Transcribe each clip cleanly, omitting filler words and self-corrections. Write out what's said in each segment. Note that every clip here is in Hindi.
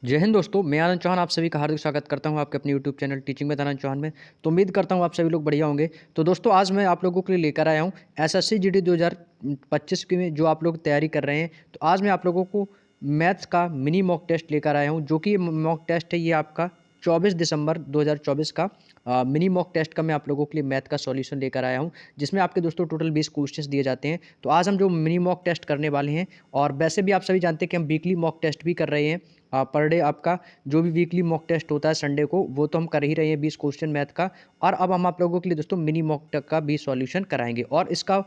जय हिंद दोस्तों, मैं आनंद चौहान आप सभी का हार्दिक स्वागत करता हूं आपके अपने यूट्यूब चैनल टीचिंग विद आनंद चौहान में। तो उम्मीद करता हूं आप सभी लोग बढ़िया होंगे। तो दोस्तों आज मैं आप लोगों के लिए लेकर आया हूं एसएससी जीडी 2025 की में जो आप लोग तैयारी कर रहे हैं। तो आज मैं आप लोगों को मैथ्स का मिनी मॉक टेस्ट लेकर आया हूँ, जो कि मॉक टेस्ट है ये आपका 24 दिसंबर 2024 का मिनी मॉक टेस्ट का मैं आप लोगों के लिए मैथ का सॉल्यूशन लेकर आया हूँ, जिसमें आपके दोस्तों टोटल 20 क्वेश्चंस दिए जाते हैं। तो आज हम जो मिनी मॉक टेस्ट करने वाले हैं, और वैसे भी आप सभी जानते हैं कि हम वीकली मॉक टेस्ट भी कर रहे हैं। पर डे आपका जो भी वीकली मॉक टेस्ट होता है संडे को, वो तो हम कर ही रहे हैं 20 क्वेश्चन मैथ का। और अब हम आप लोगों के लिए दोस्तों मिनी मॉक टेस्ट का भी सॉल्यूशन कराएंगे, और इसका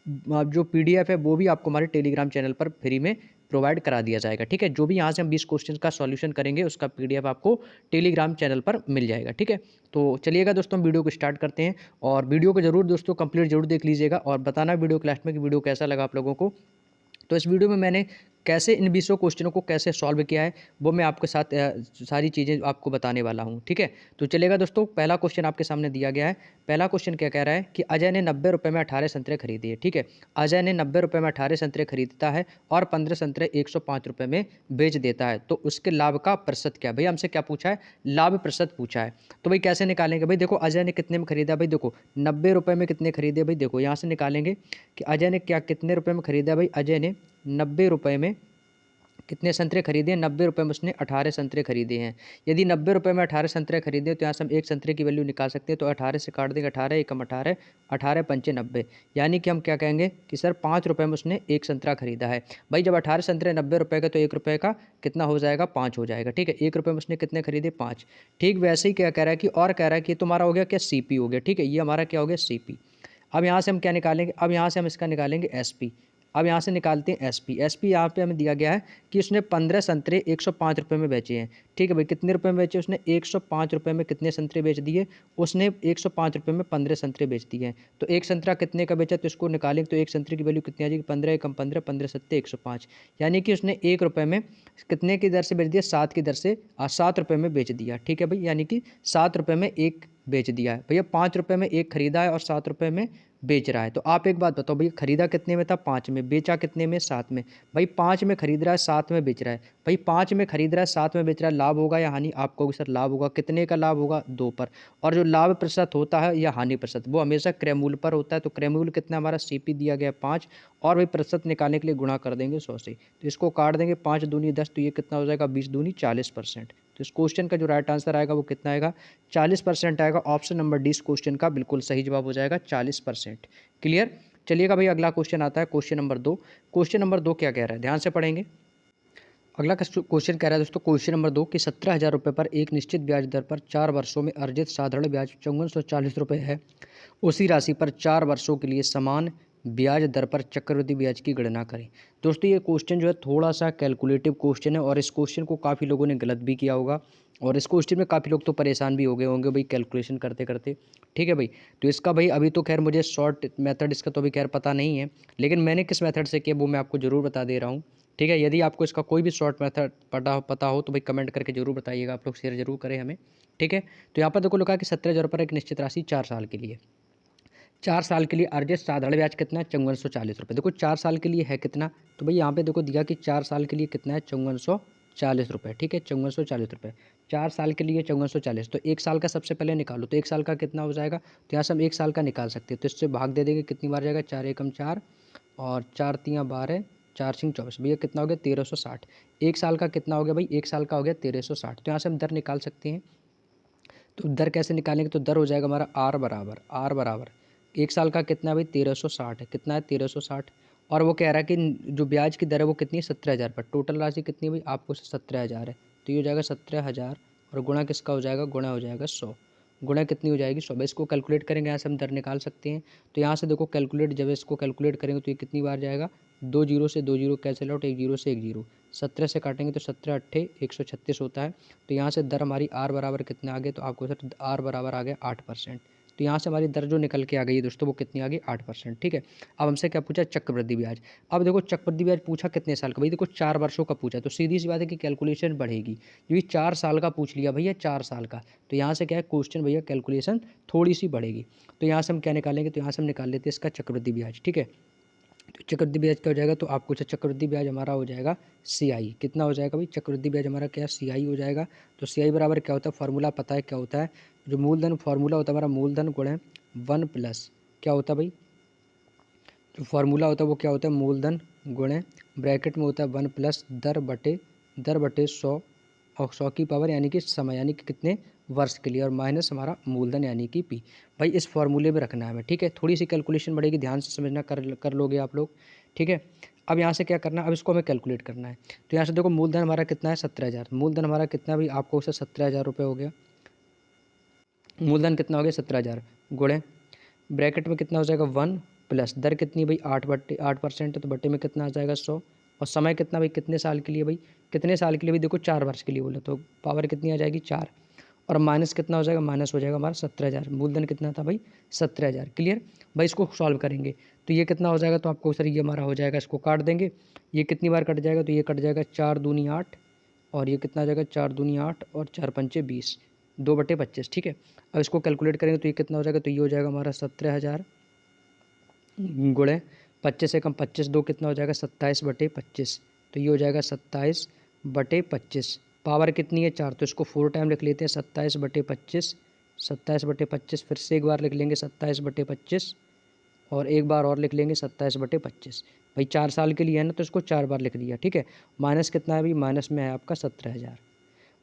जो पीडीएफ है वो भी आपको हमारे टेलीग्राम चैनल पर फ्री में प्रोवाइड करा दिया जाएगा। ठीक है, जो भी यहाँ से हम 20 क्वेश्चन का सॉल्यूशन करेंगे उसका पीडीएफ आपको टेलीग्राम चैनल पर मिल जाएगा। ठीक है, तो चलिएगा दोस्तों हम वीडियो को स्टार्ट करते हैं, और वीडियो को जरूर दोस्तों कंप्लीट जरूर देख लीजिएगा, और बताना वीडियो के लास्ट में कि वीडियो कैसा लगा आप लोगों को। तो इस वीडियो में मैंने कैसे इन 20 क्वेश्चनों को कैसे सॉल्व किया है, वो मैं आपके साथ सारी चीज़ें आपको बताने वाला हूँ। ठीक है, तो चलेगा दोस्तों, पहला क्वेश्चन आपके सामने दिया गया है। पहला क्वेश्चन क्या कह रहा है कि अजय ने 90 रुपये में 18 संतरे खरीदे। ठीक है, अजय ने 90 रुपये में 18 संतरे खरीदता है और 15 संतरे 105 रुपये में बेच देता है, तो उसके लाभ का प्रतिशत क्या। भैया हमसे क्या पूछा है, लाभ प्रतिशत पूछा है। तो भाई कैसे निकालेंगे, भाई देखो अजय ने कितने में खरीदा, भाई देखो 90 रुपये में कितने खरीदे, भाई देखो यहाँ से निकालेंगे कि अजय ने क्या कितने रुपये में खरीदा। भाई अजय ने 90 रुपये में कितने संतरे खरीदे, 90 रुपये में उसने 18 संतरे खरीदे हैं। यदि 90 रुपये में 18 संतरे खरीदे तो यहाँ से हम एक संतरे की वैल्यू निकाल सकते हैं। तो 18 से काट देंगे, 18 एकम 18, 18 पंचे 90, यानी कि हम क्या कहेंगे कि सर 5 रुपये में उसने एक संतरा खरीदा है। भाई जब 18 संतरे 90 रुपये का, तो 1 रुपये का कितना हो जाएगा, 5 हो जाएगा। ठीक है, 1 रुपये में उसने कितने खरीदे, 5। ठीक वैसे ही क्या कह रहा है कि, और कह रहा है कि तुम्हारा हो गया क्या, सीपी हो गया। ठीक है, ये हमारा क्या हो गया, सीपी। अब यहाँ से हम क्या निकालेंगे, अब यहाँ से हम इसका निकालेंगे एसपी। अब यहाँ से निकालते हैं एसपी। एसपी यहाँ पे हमें दिया गया है कि उसने 15 संतरे 105 रुपये में बेचे हैं। ठीक है भाई, कितने रुपये में बेचे उसने, 105 रुपये में कितने संतरे बेच दिए उसने, 105 रुपये में 15 संतरे बेच दिए हैं। तो एक संतरा कितने का बेचा, तो इसको निकालेंगे तो एक संतरे की वैल्यू कितनी आ जाएगी, 15 एकम 15, 15 सत्ते 105, यानी कि उसने 1 रुपये में कितने की दर से बेच दिया, 7 की दर से 7 रुपये में बेच दिया। ठीक है भाई, यानी कि 7 रुपये में एक बेच दिया है। भैया 5 रुपये में एक खरीदा है और 7 रुपये में बेच रहा है। तो आप एक बात बताओ भैया, खरीदा कितने में था, 5 में, बेचा कितने में, 7 में। भाई 5 में खरीद रहा है, 7 में बेच रहा है। भाई 5 में खरीद रहा है, 7 में बेच रहा है, लाभ होगा या हानि, आप कहोगे सर लाभ होगा। कितने का लाभ होगा, 2 पर। और जो लाभ प्रतिशत होता है या हानि प्रतिशत, वो हमेशा क्रयमूल्य पर होता है। तो क्रयमूल्य कितना, हमारा सीपी दिया गया 5, और भाई प्रतिशत निकालने के लिए गुणा कर देंगे 100 से। तो इसको काट देंगे, 5 दूनी 10, तो ये कितना हो जाएगा, 20 दूनी 40%। तो इस क्वेश्चन का जो राइट आंसर आएगा वो कितना आएगा, 40% आएगा। ऑप्शन नंबर डी इस क्वेश्चन का बिल्कुल सही जवाब हो जाएगा, 40%। क्लियर। चलिएगा भाई, अगला क्वेश्चन आता है क्वेश्चन नंबर 2। क्वेश्चन नंबर 2 क्या कह रहा है, ध्यान से पढ़ेंगे। अगला क्वेश्चन कह रहा है दोस्तों, क्वेश्चन नंबर 2 कि 17,000 रुपये पर एक निश्चित ब्याज दर पर 4 वर्षों में अर्जित साधारण ब्याज 5440 रुपये है। उसी राशि पर 4 वर्षों के लिए समान ब्याज दर पर चक्रवृद्धि ब्याज की गणना करें। दोस्तों ये क्वेश्चन जो है थोड़ा सा कैलकुलेटिव क्वेश्चन है, और इस क्वेश्चन को काफ़ी लोगों ने गलत भी किया होगा, और इस क्वेश्चन में काफ़ी लोग तो परेशान भी हो गए होंगे भाई कैलकुलेशन करते करते। ठीक है भाई, तो इसका भाई अभी तो खैर मुझे शॉर्ट मेथड इसका तो अभी खैर पता नहीं है, लेकिन मैंने किस मेथड से किया वो मैं आपको ज़रूर बता दे रहा हूँ। ठीक है, यदि आपको इसका कोई भी शॉर्ट मेथड पता हो तो भाई कमेंट करके जरूर बताइएगा, आप लोग शेयर जरूर करें हमें। ठीक है, तो यहाँ पर देखो लिखा है कि 17,000 रुपये एक निश्चित राशि 4 साल के लिए, 4 साल के लिए अर्जित साधारण ब्याज कितना है, 5440 रुपये। देखो 4 साल के लिए है कितना, तो भाई यहाँ पे देखो दिया कि 4 साल के लिए कितना है, 5440 रुपये। ठीक है, 5440 रुपये 4 साल के लिए 5440। तो 1 साल का सबसे पहले निकालो, तो 1 साल का कितना हो जाएगा, तो यहाँ से हम 1 साल का निकाल सकते हैं। तो इससे भाग दे देंगे, कितनी बार जाएगा, 4 एकम 4, और 4 तियाँ 12, 4 सिंह 24। भैया कितना हो गया, 1360। 1 साल का कितना हो गया भाई, 1 साल का हो गया 1360। तो यहाँ से हम दर निकाल सकते हैं। तो दर कैसे निकालेंगे, तो दर हो जाएगा हमारा आर बराबर 1 साल का कितना है भाई, 1360 है। कितना है, 1360। और वो कह रहा है कि जो ब्याज की दर है वो कितनी है, 17,000 पर। टोटल राशि कितनी है भाई, आपको 17,000 है, तो ये हो जाएगा 17,000, और गुणा किसका हो जाएगा, गुणा हो जाएगा 100। गुणा कितनी हो जाएगी, 100। इसको कैलकुलेट करेंगे, यहाँ से हम दर निकाल सकते हैं। तो यहाँ से देखो कैलकुलेट, जब इसको कैलकुलेट करेंगे तो ये कितनी बार जाएगा, 2 जीरो से 2 जीरो कैंसिल आउट, 1 जीरो से 1 जीरो, 17 से काटेंगे तो 17 अट्ठे 136 होता है। तो यहाँ से दर हमारी आर बराबर कितने आ गए, तो आपको सर आर बराबर आ गया 8%। तो यहाँ से हमारी दर जो निकल के आ गई है दोस्तों वो कितनी आ गई, 8%। ठीक है, अब हमसे क्या पूछा, चक्रवृद्धि ब्याज। अब देखो चक्रवृद्धि ब्याज पूछा कितने साल का, भाई देखो 4 वर्षों का पूछा, तो सीधी सी बात है कि कैलकुलेशन बढ़ेगी। ये 4 साल का पूछ लिया भैया, 4 साल का, तो यहाँ से क्या है क्वेश्चन भैया कैलकुलेशन थोड़ी सी बढ़ेगी। तो यहाँ से हम क्या निकालेंगे, तो यहाँ से हम निकाल लेते हैं इसका चक्रवृद्धि ब्याज। ठीक है, तो चक्रवृद्धि ब्याज क्या हो जाएगा, तो आपको चक्रवृद्धि ब्याज हमारा हो जाएगा CI। कितना हो जाएगा भाई, चक्रवृद्धि ब्याज हमारा क्या CI हो जाएगा। तो CI बराबर क्या होता है, फार्मूला पता है क्या होता है, जो मूलधन फार्मूला होता है हमारा, मूलधन गुणे 1 प्लस क्या होता है भाई, जो फार्मूला होता है वो क्या होता है, मूलधन गुणे ब्रैकेट में होता है 1 प्लस दर बटे 100 और 100 की पावर यानी कि समय यानी कि कितने वर्ष के लिए, और माइनस हमारा मूलधन यानी कि P। भाई इस फॉर्मूले में रखना है हमें, ठीक है। थोड़ी सी कैलकुलेशन बढ़ेगी, ध्यान से समझना, कर लोगे आप लोग, ठीक है। अब यहाँ से क्या करना है, अब इसको हमें कैलकुलेट करना है। तो यहाँ से देखो मूलधन हमारा कितना है, 17,000। मूलधन हमारा कितना भाई, आपको उसे 17,000 रुपये हो गया। मूलधन कितना हो गया, 17,000 गुणे ब्रैकेट में कितना हो जाएगा 1 प्लस दर कितनी भाई, 8% है, तो बटे में कितना आ जाएगा 100। और समय कितना भाई, कितने साल के लिए भाई, कितने साल के लिए भाई, देखो 4 वर्ष के लिए बोले तो पावर कितनी आ जाएगी 4। और माइनस कितना हो जाएगा, माइनस हो जाएगा हमारा 17,000। मूलधन कितना था भाई, 17,000। क्लियर भाई, इसको सॉल्व करेंगे तो ये कितना हो जाएगा, तो आपको सर ये हमारा हो जाएगा, इसको काट देंगे। ये कितनी बार कट जाएगा, तो ये कट जाएगा 4 दूनी 8, और ये कितना आ जाएगा 4 दूनी 8 और 4 पंचे 20, 2/25, ठीक है। अब इसको कैलकुलेट करेंगे तो ये कितना हो जाएगा, तो ये हो जाएगा हमारा 17,000 गुणे 25 से कम 25 दो कितना हो जाएगा 27/25, तो ये हो जाएगा 27/25। पावर कितनी है 4, तो इसको 4 टाइम लिख लेते हैं, 27/25, 27/25, फिर से एक बार लिख लेंगे 27/25, और एक बार और लिख लेंगे 27/25। भाई 4 साल के लिए है ना, तो इसको 4 बार लिख दिया, ठीक है। माइनस कितना है भाई, माइनस में है आपका 17,000।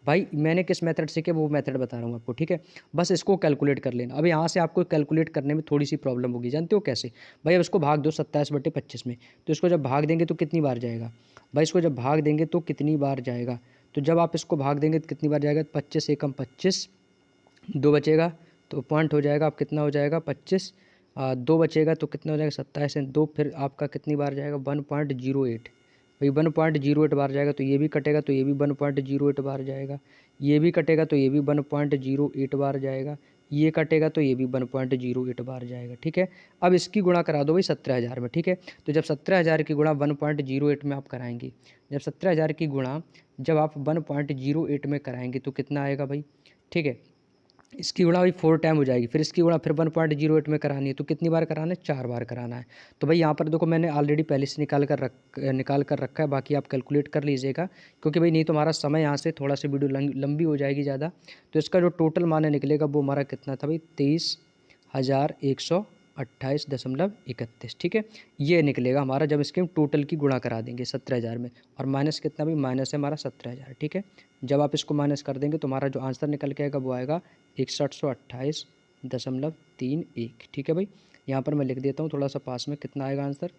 भाई मैंने किस मेथड से किया वो मेथड बता रहा हूँ आपको, ठीक है। बस इसको कैलकुलेट कर लेना। अब यहाँ से आपको कैलकुलेट करने में थोड़ी सी प्रॉब्लम होगी, जानते हो कैसे भाई। अब इसको भाग दो 27/25 में, तो इसको जब भाग देंगे तो कितनी बार जाएगा भाई, इसको जब भाग देंगे तो कितनी बार जाएगा, तो जब आप इसको भाग देंगे तो कितनी बार जाएगा, 25 एकम 25, 2 बचेगा तो पॉइंट हो जाएगा, आप कितना हो जाएगा 25, 2 बचेगा तो कितना हो जाएगा 27 एंड 2, फिर आपका कितनी बार जाएगा 1.08। भाई 1.08 बार जाएगा, तो ये भी कटेगा तो ये भी 1.08 बार जाएगा, ये भी कटेगा तो ये भी 1.08 बार जाएगा, ये कटेगा तो ये भी 1.08 बार जाएगा, ठीक है। अब इसकी गुणा करा दो भाई 17,000 में, ठीक है। तो जब 17,000 की गुणा 1.08 में आप कराएंगे, जब 17,000 की गुणा जब आप 1.08 में कराएंगे तो कितना आएगा भाई, ठीक है। इसकी गुणा भाई 4 टाइम हो जाएगी, फिर इसकी गुणा फिर 1.08 में करानी है, तो कितनी बार कराना है, 4 बार कराना है। तो भाई यहाँ पर देखो मैंने ऑलरेडी पहले से निकाल कर रखा है, बाकी आप कैलकुलेट कर लीजिएगा, क्योंकि भाई नहीं तो हमारा समय यहाँ से थोड़ा सा वीडियो लंबी हो जाएगी ज़्यादा। तो इसका जो टोटल मान निकलेगा वो हमारा कितना था भाई, 23,128.31, ठीक है। ये निकलेगा हमारा जब इसके हम टोटल की गुणा करा देंगे 17,000 में, और माइनस कितना भी, माइनस है हमारा 17,000, ठीक है। जब आप इसको माइनस कर देंगे तो हमारा जो आंसर निकल के आएगा वो आएगा 6128.31, ठीक है भाई। यहाँ पर मैं लिख देता हूँ थोड़ा सा पास में, कितना आएगा आंसर,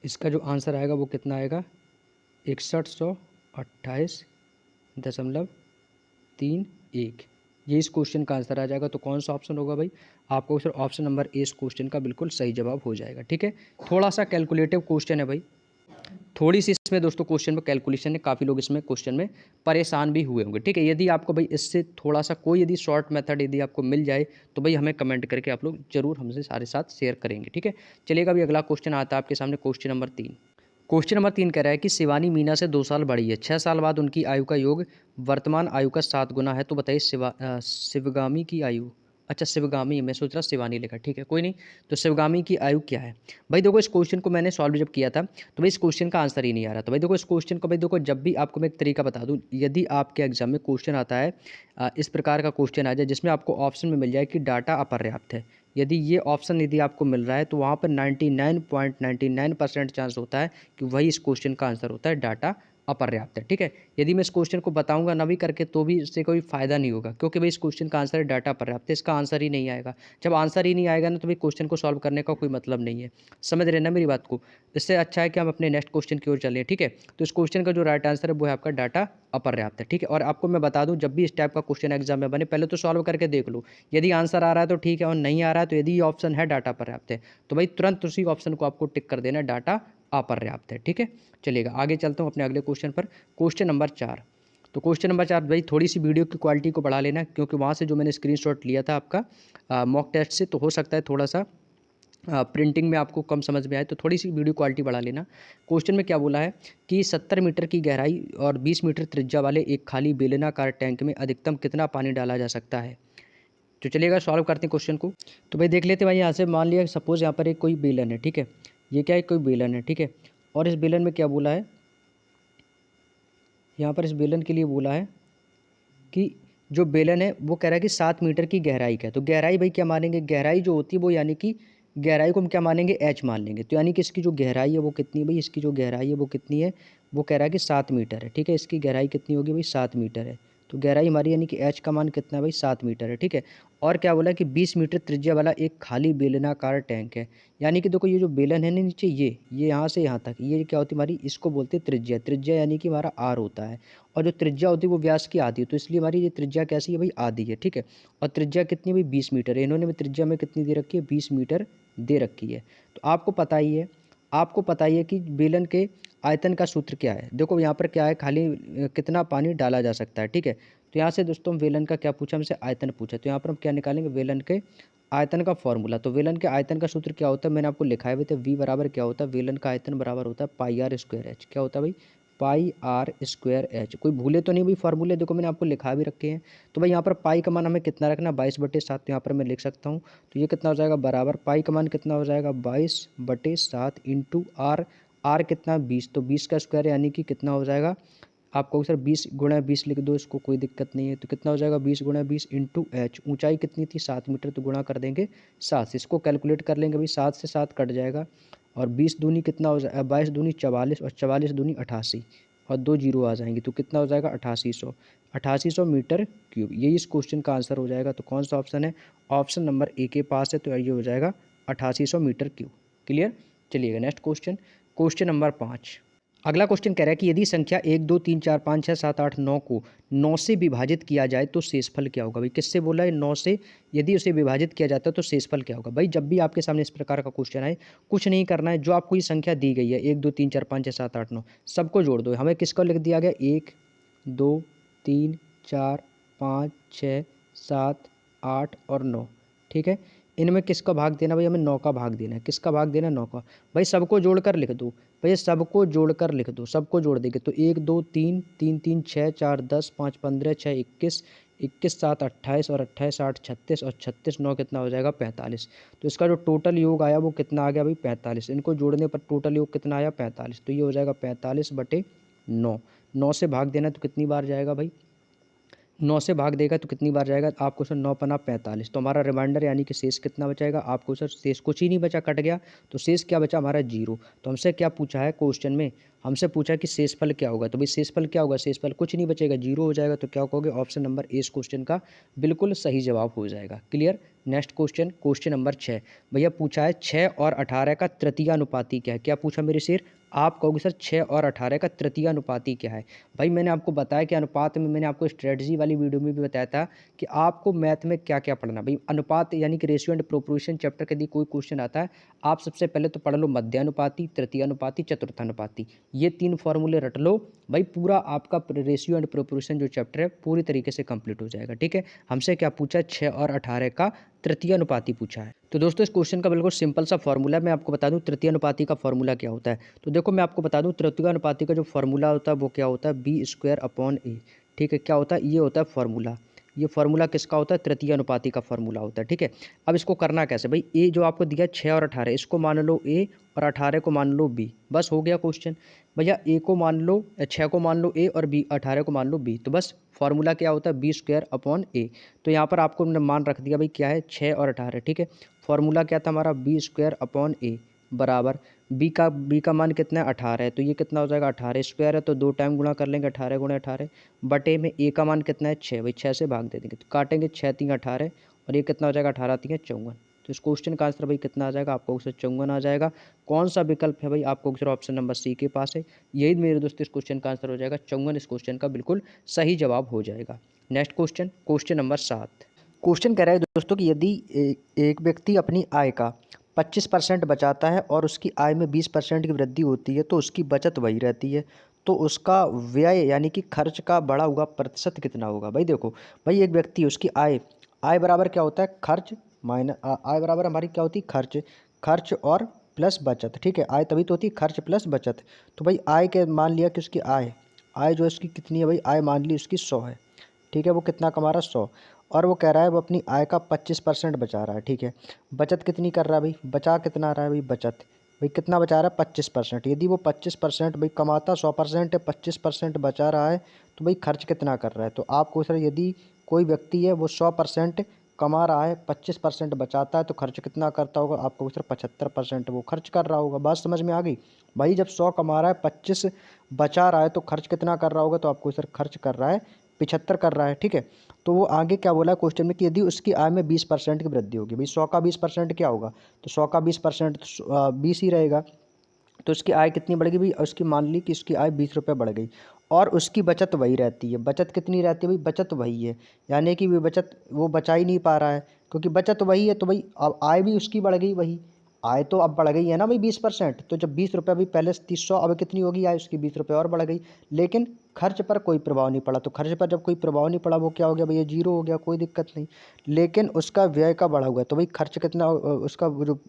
इसका जो आंसर आएगा वो कितना आएगा 6128.31, ये इस क्वेश्चन का आंसर आ जाएगा। तो कौन सा ऑप्शन होगा भाई, आपको सर ऑप्शन नंबर ए इस क्वेश्चन का बिल्कुल सही जवाब हो जाएगा, ठीक है। थोड़ा सा कैलकुलेटिव क्वेश्चन है भाई, थोड़ी सी इसमें दोस्तों क्वेश्चन में कैलकुलेशन है, काफ़ी लोग इसमें क्वेश्चन में परेशान भी हुए होंगे, ठीक है। यदि आपको भाई इससे थोड़ा सा कोई यदि शॉर्ट मेथड यदि आपको मिल जाए तो भाई हमें कमेंट करके आप लोग जरूर हमसे सारे साथ शेयर करेंगे, ठीक है। चलिएगा अभी अगला क्वेश्चन आता है आपके सामने, क्वेश्चन नंबर 3। क्वेश्चन नंबर 3 कह रहा है कि शिवानी मीना से 2 साल बड़ी है, 6 साल बाद उनकी आयु का योग वर्तमान आयु का 7 गुना है, तो बताइए शिवगामी की आयु, अच्छा शिवगामी, मैं सोच रहा शिवानी लिखा, ठीक है कोई नहीं। तो शिवगामी की आयु क्या है भाई, देखो इस क्वेश्चन को मैंने सॉल्व जब किया था तो भाई इस क्वेश्चन का आंसर ही नहीं आ रहा। तो भाई देखो इस क्वेश्चन को, भाई देखो जब भी आपको मैं एक तरीका बता दूं, यदि आपके एग्जाम में क्वेश्चन आता है इस प्रकार का क्वेश्चन आ जाए जिसमें आपको ऑप्शन में मिल जाए कि डाटा अपर्याप्त है, यदि ये ऑप्शन यदि आपको मिल रहा है तो वहाँ पर 99.99% चांस होता है कि वही इस क्वेश्चन का आंसर होता है, डाटा अपर्याप्त है, ठीक है। यदि मैं इस क्वेश्चन को बताऊंगा ना भी करके तो भी इससे कोई फायदा नहीं होगा, क्योंकि भाई इस क्वेश्चन का आंसर है डाटा अपर्याप्त है, इसका आंसर ही नहीं आएगा। जब आंसर ही नहीं आएगा ना तो भाई क्वेश्चन को सॉल्व करने का कोई मतलब नहीं है, समझ रहे ना मेरी बात को। इससे अच्छा है कि हम अपने नेक्स्ट क्वेश्चन की ओर चलें, ठीक है। तो इस क्वेश्चन का जो राइट आंसर है वो है आपका डाटा अपर्याप्त है, ठीक है। और आपको मैं बता दूं जब भी इस टाइप का क्वेश्चन एग्जाम में बने पहले तो सॉल्व करके देख लो, यदि आंसर आ रहा है तो ठीक है, और नहीं आ रहा है तो यदि ऑप्शन है डाटा पर्याप्त है तो भाई तुरंत उसी ऑप्शन को आपको टिक कर देना, डाटा अपर्याप्त है, ठीक है। चलिएगा आगे चलता हूँ अपने अगले क्वेश्चन पर, क्वेश्चन नंबर 4। तो क्वेश्चन नंबर 4 भाई थोड़ी सी वीडियो की क्वालिटी को बढ़ा लेना, क्योंकि वहाँ से जो मैंने स्क्रीनशॉट लिया था आपका मॉक टेस्ट से, तो हो सकता है थोड़ा सा प्रिंटिंग में आपको कम समझ में आए, तो थोड़ी सी वीडियो क्वालिटी बढ़ा लेना। क्वेश्चन में क्या बोला है कि 70 मीटर की गहराई और 20 मीटर त्रिज्या वाले एक खाली बेलनाकार टैंक में अधिकतम कितना पानी डाला जा सकता है। तो चलिएगा सॉल्व करते हैं क्वेश्चन को। तो भाई देख लेते हैं भाई, यहाँ से मान लिया सपोज यहाँ पर एक कोई बेलन है, ठीक है। ये क्या है, कोई बेलन है, ठीक है। और इस बेलन में क्या बोला है, यहाँ पर इस बेलन के लिए बोला है कि जो बेलन है वो कह रहा है कि 7 मीटर की गहराई का है। तो गहराई भाई क्या मानेंगे, गहराई जो होती है वो यानी कि गहराई को हम क्या मानेंगे, एच मान लेंगे। तो यानी कि इसकी जो गहराई है वो कितनी है भाई, इसकी जो गहराई है वो कितनी है, वो कह रहा है कि 7 मीटर है, ठीक है। इसकी गहराई कितनी होगी भाई, 7 मीटर है। तो गहराई हमारी यानी कि एच का मान कितना है भाई, 7 मीटर है, ठीक है। और क्या बोला कि 20 मीटर त्रिज्या वाला एक खाली बेलनाकार टैंक है। यानी कि देखो ये जो बेलन है ना नीचे, ये यहाँ से यहाँ तक, ये क्या होती है हमारी, इसको बोलते हैं त्रिज्या। त्रिज्या यानी कि हमारा आर होता है, और जो त्रिज्या होती है वो व्यास की आधी है। तो इसलिए हमारी ये त्रिज्या कैसी है भाई, आधी है, ठीक है। और त्रिज्या कितनी भाई, 20 मीटर है। इन्होंने भी त्रिज्या में कितनी दे रखी है, 20 मीटर दे रखी है। तो आपको पता ही है कि बेलन के आयतन का सूत्र क्या है। देखो यहाँ पर क्या है, खाली कितना पानी डाला जा सकता है, ठीक है। तो यहाँ से दोस्तों बेलन का क्या पूछा हमसे, आयतन पूछा। तो यहाँ पर हम क्या निकालेंगे, बेलन के आयतन का फॉर्मूला। तो वेलन के आयतन का सूत्र क्या होता है, मैंने आपको लिखा है भाई। तो वी बराबर क्या होता है, वेलन का आयतन बराबर होता है पाई आर स्क्वायर एच। क्या होता है भाई, पाई आर स्क्वायर एच। कोई भूले तो नहीं भाई फार्मूले, देखो मैंने आपको लिखा भी रखे हैं। तो भाई यहाँ पर पाई का मान हमें कितना रखना, 22/7। तो यहाँ पर मैं लिख सकता हूँ, तो ये कितना हो जाएगा, बराबर पाई का मान कितना हो जाएगा, 22/7 इंटू आर। आर कितना, 20। तो 20 का स्क्वायर यानी कि कितना हो जाएगा, आपको सर 20 × 20 लिख दो, इसको कोई दिक्कत नहीं है। तो कितना हो जाएगा, 20 × 20 इंटू एच। ऊंचाई कितनी थी, 7 मीटर, तो गुणा कर देंगे 7 से। इसको कैलकुलेट कर लेंगे भाई, 7 से 7 कट जाएगा। और 20 दूनी कितना हो जाएगा, 22 दूनी 44, और 44 दूनी 88, और 2 जीरो आ जाएंगे। तो कितना हो जाएगा, 8800। 8800 मीटर क्यूब, यही इस क्वेश्चन का आंसर हो जाएगा। तो कौन सा ऑप्शन है, ऑप्शन नंबर ए के पास है। तो ये हो जाएगा 8800 मीटर क्यूब। क्लियर। चलिएगा नेक्स्ट क्वेश्चन, क्वेश्चन नंबर 5। अगला क्वेश्चन कह रहा है कि यदि संख्या 1 2 3 4 5 6 7 8 9 को 9 से विभाजित किया जाए तो शेषफल क्या होगा। भाई किससे बोला है, 9 से यदि उसे विभाजित किया जाता है तो शेषफल क्या होगा। भाई जब भी आपके सामने इस प्रकार का क्वेश्चन आए, कुछ नहीं करना है, जो आपको ये संख्या दी गई है 1 2 3 4 5 6 7 8 9, सबको जोड़ दो। हमें किसको लिख दिया गया, 1 2 3 4 5 6 7 8 और 9, ठीक है। इनमें किसका भाग देना भाई, हमें 9 का भाग देना है। किसका भाग देना है, 9 का। भाई सबको जोड़कर लिख दो, भैया सबको जोड़कर लिख दो, सबको जोड़ देंगे तो 1 2 3 3 3 6 4 10 5 15 6 21 21 7 28 और 28 8 36 और 36 9 कितना हो जाएगा, 45। तो इसका जो टोटल योग आया वो कितना आ गया भाई, 45। इनको जोड़ने पर टोटल योग कितना आया, 45। तो ये हो जाएगा 45/9। 9 से भाग देना तो कितनी बार जाएगा भाई, 9 से भाग देगा तो कितनी बार जाएगा, आपको सर 9 पना 45। तो हमारा रिमाइंडर यानी कि शेष कितना बचाएगा, आपको सर शेष कुछ ही नहीं बचा, कट गया। तो शेष क्या बचा हमारा, 0। तो हमसे क्या पूछा है क्वेश्चन में, हमसे पूछा कि शेषफल क्या होगा। तो भाई शेषफल क्या होगा, शेषफल कुछ नहीं बचेगा, 0 हो जाएगा। तो क्या कहोगे, ऑप्शन नंबर ए इस क्वेश्चन का बिल्कुल सही जवाब हो जाएगा। Clear. Next question, question number 6। भैया पूछा है 6 और 18 का तृतीयानुपाती क्या है। क्या पूछा मेरे शेर, आप कहोगे सर 6 और 18 का तृतीयानुपाती क्या है। भाई मैंने आपको बताया कि अनुपात में, मैंने आपको स्ट्रेटजी वाली वीडियो में भी बताया था कि आपको मैथ में क्या क्या पढ़ना। भाई अनुपात यानी कि रेशियो एंड प्रोपोर्शन चैप्टर के यदि कोई क्वेश्चन आता है, आप सबसे पहले तो पढ़ लो मध्यानुपाती, तृतीयानुपाती, चतुर्थानुपाती, ये 3 फॉर्मूले रट लो। भाई पूरा आपका रेशियो एंड प्रोपोर्शन जो चैप्टर है पूरी तरीके से कंप्लीट हो जाएगा, ठीक है। हमसे क्या पूछा, 6 और 18 का तृतीयानुपाती पूछा है। तो दोस्तों इस क्वेश्चन का बिल्कुल सिंपल सा फॉर्मूला है, मैं आपको बता दूं तृतीयानुपाती का फॉर्मूला क्या होता है। तो देखो मैं आपको बता दूं तृतीयानुपाती का जो फॉर्मूला होता है वो क्या होता है, b² / a, ठीक है। क्या होता है, ये होता है फॉर्मूला। ये फार्मूला किसका होता है, तृतीयानुपाती का फार्मूला होता है, ठीक है। अब इसको करना कैसे भाई, ए जो आपको दिया 6 और 18, इसको मान लो ए और 18 को मान लो बी, बस हो गया क्वेश्चन। भैया ए को मान लो, 6 को मान लो ए और बी 18 को मान लो बी, तो बस फार्मूला क्या होता है, b² / a। तो यहाँ पर आपको हमने मान रख दिया भाई क्या है, 6 और 18, ठीक है। फार्मूला क्या था हमारा, b² / a बराबर बी का मान कितना है, 18 है। तो ये कितना हो जाएगा, 18 स्क्वायर है, तो 2 टाइम गुणा कर लेंगे, 18 × 18 बटे में ए का मान कितना है, 6। भाई 6 से भाग दे देंगे तो काटेंगे, 6 3 18 और ये कितना हो जाएगा, 18 3 54। तो इस क्वेश्चन का आंसर भाई कितना आ जाएगा, आपको आंसर 54 आ जाएगा। कौन सा विकल्प है भाई, आपको आंसर ऑप्शन नंबर सी के पास है। यही मेरे दोस्तों इस क्वेश्चन का आंसर हो जाएगा 54, इस क्वेश्चन का बिल्कुल सही जवाब हो जाएगा। Next question, question number 7। Question कह रहा है दोस्तों कि यदि एक व्यक्ति अपनी आय का 25% बचाता है और उसकी आय में 20% की वृद्धि होती है तो उसकी बचत वही रहती है, तो उसका व्यय यानी कि खर्च का बढ़ा हुआ प्रतिशत कितना होगा। भाई देखो, भाई एक व्यक्ति उसकी आय, आय बराबर क्या होता है, खर्च माइनस, आय बराबर हमारी क्या होती है, खर्च, खर्च और प्लस बचत, ठीक है। आय तभी तो होती है खर्च प्लस बचत। तो भाई आय के मान लिया कि उसकी आय, आय जो है उसकी कितनी है भाई, आय मान ली उसकी 100 है, ठीक है। वो कितना कमा रहा है, 100। और वो कह रहा है वो अपनी आय का 25% बचा रहा है, ठीक है। बचत कितनी कर रहा है भाई, बचा कितना रहा है भाई, बचत भाई कितना बचा रहा है 25%। यदि वो 25% भाई कमाता 100% है, 25% बचा रहा है, तो भाई खर्च कितना कर रहा है। तो आपको सर यदि कोई व्यक्ति है वो 100% कमा रहा है, 25% बचाता है, तो खर्च कितना करता होगा। आपको सर 75% वो खर्च कर रहा होगा। बात समझ में आ गई। भाई जब 100 कमा रहा है 25 बचा रहा है तो खर्च कितना कर रहा होगा। तो आपको सर खर्च कर रहा है 75 कर रहा है, ठीक है। तो वो आगे क्या बोला है क्वेश्चन में कि यदि उसकी आय में 20% की वृद्धि होगी। भाई 100 का 20% क्या होगा, तो 100 का 20% 20 ही रहेगा। तो उसकी आय कितनी बढ़ेगी भाई, उसकी मान ली कि उसकी आय 20 रुपये बढ़ गई और उसकी बचत वही रहती है। बचत कितनी रहती है भाई, बचत वही है, यानी कि वो बचा ही नहीं पा रहा है, क्योंकि बचत वही है। तो भाई अब आय भी उसकी बढ़ गई, वही आय तो अब बढ़ गई है ना भाई 20%। तो जब 20 रुपये भाई पहले 300, अब कितनी होगी आय उसकी, 20 रुपये और बढ़ गई। लेकिन खर्च पर कोई प्रभाव नहीं पड़ा। तो खर्च पर जब कोई प्रभाव नहीं पड़ा वो क्या हो गया भैया, जीरो हो गया, कोई दिक्कत नहीं। लेकिन उसका व्यय का बढ़ा हुआ है, तो भाई खर्च कितना उसका जो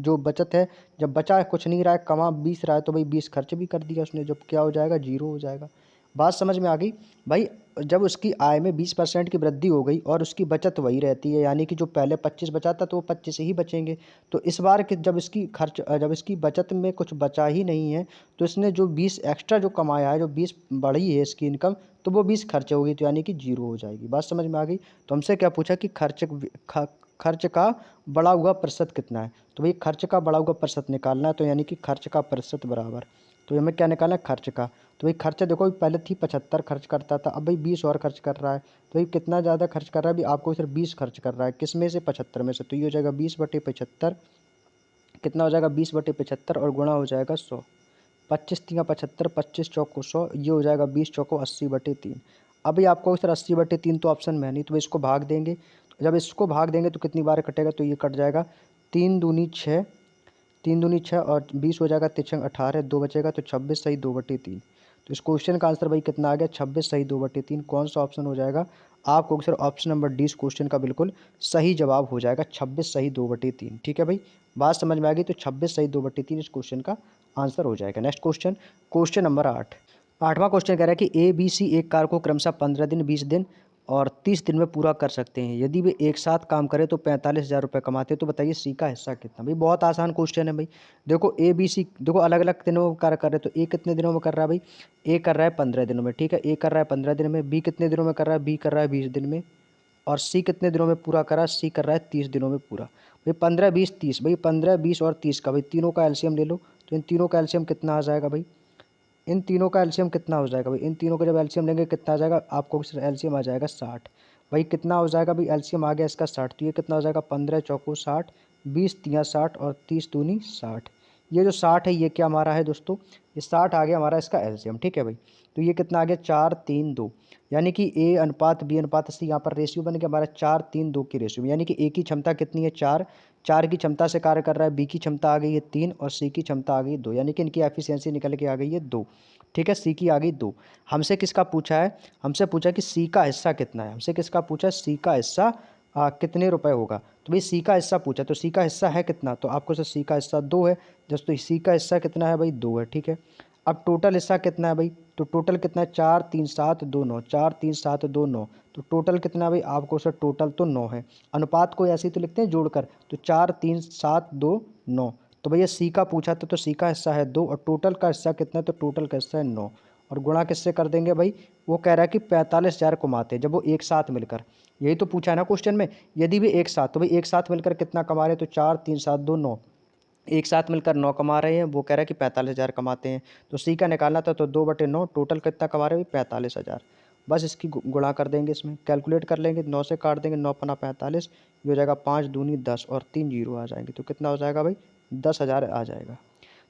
जो बचत है, जब बचा है कुछ नहीं रहा है, कमा 20 रहा है, तो भाई 20 खर्च भी कर दिया उसने, जब क्या हो जाएगा, जीरो हो जाएगा। बात समझ में आ गई भाई। जब उसकी आय में 20% की वृद्धि हो गई और उसकी बचत वही रहती है, यानी कि जो पहले 25 बचा था तो वो 25 ही बचेंगे। तो इस बार कि जब इसकी बचत में कुछ बचा ही नहीं है, तो इसने जो 20 एक्स्ट्रा जो कमाया है, जो 20 बढ़ी है इसकी इनकम, तो वो 20 खर्च होगी, तो यानी कि जीरो हो जाएगी। बात समझ में आ गई। तो हमसे क्या पूछा कि खर्च का बढ़ा हुआ प्रतिशत कितना है। तो भाई खर्च का बढ़ा हुआ प्रतिशत निकालना है, तो यानी कि खर्च का प्रतिशत बराबर, तो हमें क्या निकालना है, खर्च का। तो भाई खर्च देखो पहले थी 75 खर्च करता था, अब भाई 20 और खर्च कर रहा है। तो भाई कितना ज़्यादा खर्च कर रहा है, अभी आपको सिर्फ 20 खर्च कर रहा है, किस में से, 75 में से। तो ये हो जाएगा 20/75, कितना हो जाएगा 20/75 और गुणा हो जाएगा 100। 25×3 = 75, 25 चौको 100, ये हो जाएगा 20 चौको 80/3। अभी आपको सर 80/3 तो ऑप्शन में है नहीं, तो इसको भाग देंगे। तो जब इसको भाग देंगे तो कितनी बार कटेगा, तो ये कट जाएगा 3 दूनी 6, 3 दूनी 6 और 20 हो जाएगा, 3 18, 2 बचेगा, तो 26 सही 2/3। तो इस क्वेश्चन का आंसर भाई कितना आ गया, 26 सही 2/3। कौन सा ऑप्शन हो जाएगा आपको सर, ऑप्शन नंबर डी इस क्वेश्चन का बिल्कुल सही जवाब हो जाएगा, 26 सही 2/3। ठीक है भाई, बात समझ में आ गई। तो 26 सही 2/3 इस क्वेश्चन का आंसर हो जाएगा। Next question, question number 8। आठवां क्वेश्चन कह रहा है कि ए बी सी एक कार्य को क्रमशः 15 दिन, 20 दिन और 30 दिन में पूरा कर सकते हैं। यदि वे एक साथ काम करें तो 45,000 रुपये कमाते हैं। तो बताइए सी का हिस्सा कितना। भाई बहुत आसान क्वेश्चन है भाई। देखो ए बी सी देखो अलग अलग दिनों में कार्य कर रहे हैं, तो ए कितने दिनों में कर रहा है भाई, ए कर रहा है 15 दिनों में, ठीक है, ए कर रहा है 15 दिन में। बी कितने दिनों में कर रहा है, बी कर रहा है 20 दिन में। और सी कितने दिनों में पूरा कर रहा है, सी कर रहा है 30 दिनों में पूरा। भाई 15 20 30, भाई 15 20 और 30 का भाई तीनों का एलसीएम ले लो। तो इन तीनों का एलसीएम कितना आ जाएगा भाई, इन तीनों का एलसीएम कितना हो जाएगा भाई, इन तीनों का जब एलसीएम लेंगे कितना आ जाएगा, आपको एलसीएम आ जाएगा 60। भाई कितना हो जाएगा भाई, एलसीएम आ गया इसका 60। तो ये कितना हो जाएगा, 15 चौको 60, 20 तिया 60 और 30 दूनी 60। ये जो 60 है ये क्या हमारा है दोस्तों, ये 60 आ गया हमारा इसका एलसीएम, ठीक है भाई। तो ये कितना आ गया, 4 3 2, यानी कि ए अनुपात बी अनुपात सी, यहाँ पर रेशियो बन गया हमारा 4 3 2 की रेशियो में। यानी कि ए की क्षमता कितनी है, 4, 4 की क्षमता से कार्य कर रहा है, बी की क्षमता आ गई है 3 और सी की क्षमता आ गई 2, यानी कि इनकी एफिशिएंसी निकल के आ गई है 2। ठीक है, सी की आ गई 2। हमसे किसका पूछा है, हमसे पूछा कि सी का हिस्सा कितना है। हमसे किसका पूछा, सी का हिस्सा कितने रुपए होगा। तो भाई सी का हिस्सा पूछा, तो सी का हिस्सा है कितना, तो आपको सर सी का हिस्सा 2 है। दोस्तों सी का हिस्सा कितना है भाई, 2 है, ठीक है। अब टोटल हिस्सा कितना है भाई, तो टोटल कितना है, 4 3 7 2 9, 4 3 7 2 9। तो टोटल कितना है भाई, आपको सर टोटल तो 9 है। अनुपात को ऐसे ही तो लिखते हैं जोड़कर, तो 4 3 7 2 9। तो भैया सी का पूछा था, तो सी का हिस्सा है 2 और टोटल का हिस्सा कितना है, तो टोटल का हिस्सा है 9। और गुणा किससे कर देंगे भाई, वो कह रहा है कि 45,000 कमाते हैं जब वो एक साथ मिलकर, यही तो पूछा है ना क्वेश्चन में। यदि भी एक साथ, तो भाई एक साथ मिलकर कितना कमा रहे हैं, तो 4 3 7 2 9, एक साथ मिलकर 9 कमा रहे हैं, वो कह रहा है कि 45,000 कमाते हैं। तो सी का निकालना था, तो 2/9, टोटल कितना कमा रहे हैं, 45,000। बस इसकी गुणा कर देंगे, इसमें कैलकुलेट कर लेंगे, 9 से काट देंगे, 9 पना 45, ये हो जाएगा 5 दूनी 10 और 3 जीरो आ जाएंगे। तो कितना हो जाएगा भाई, 10,000 आ जाएगा।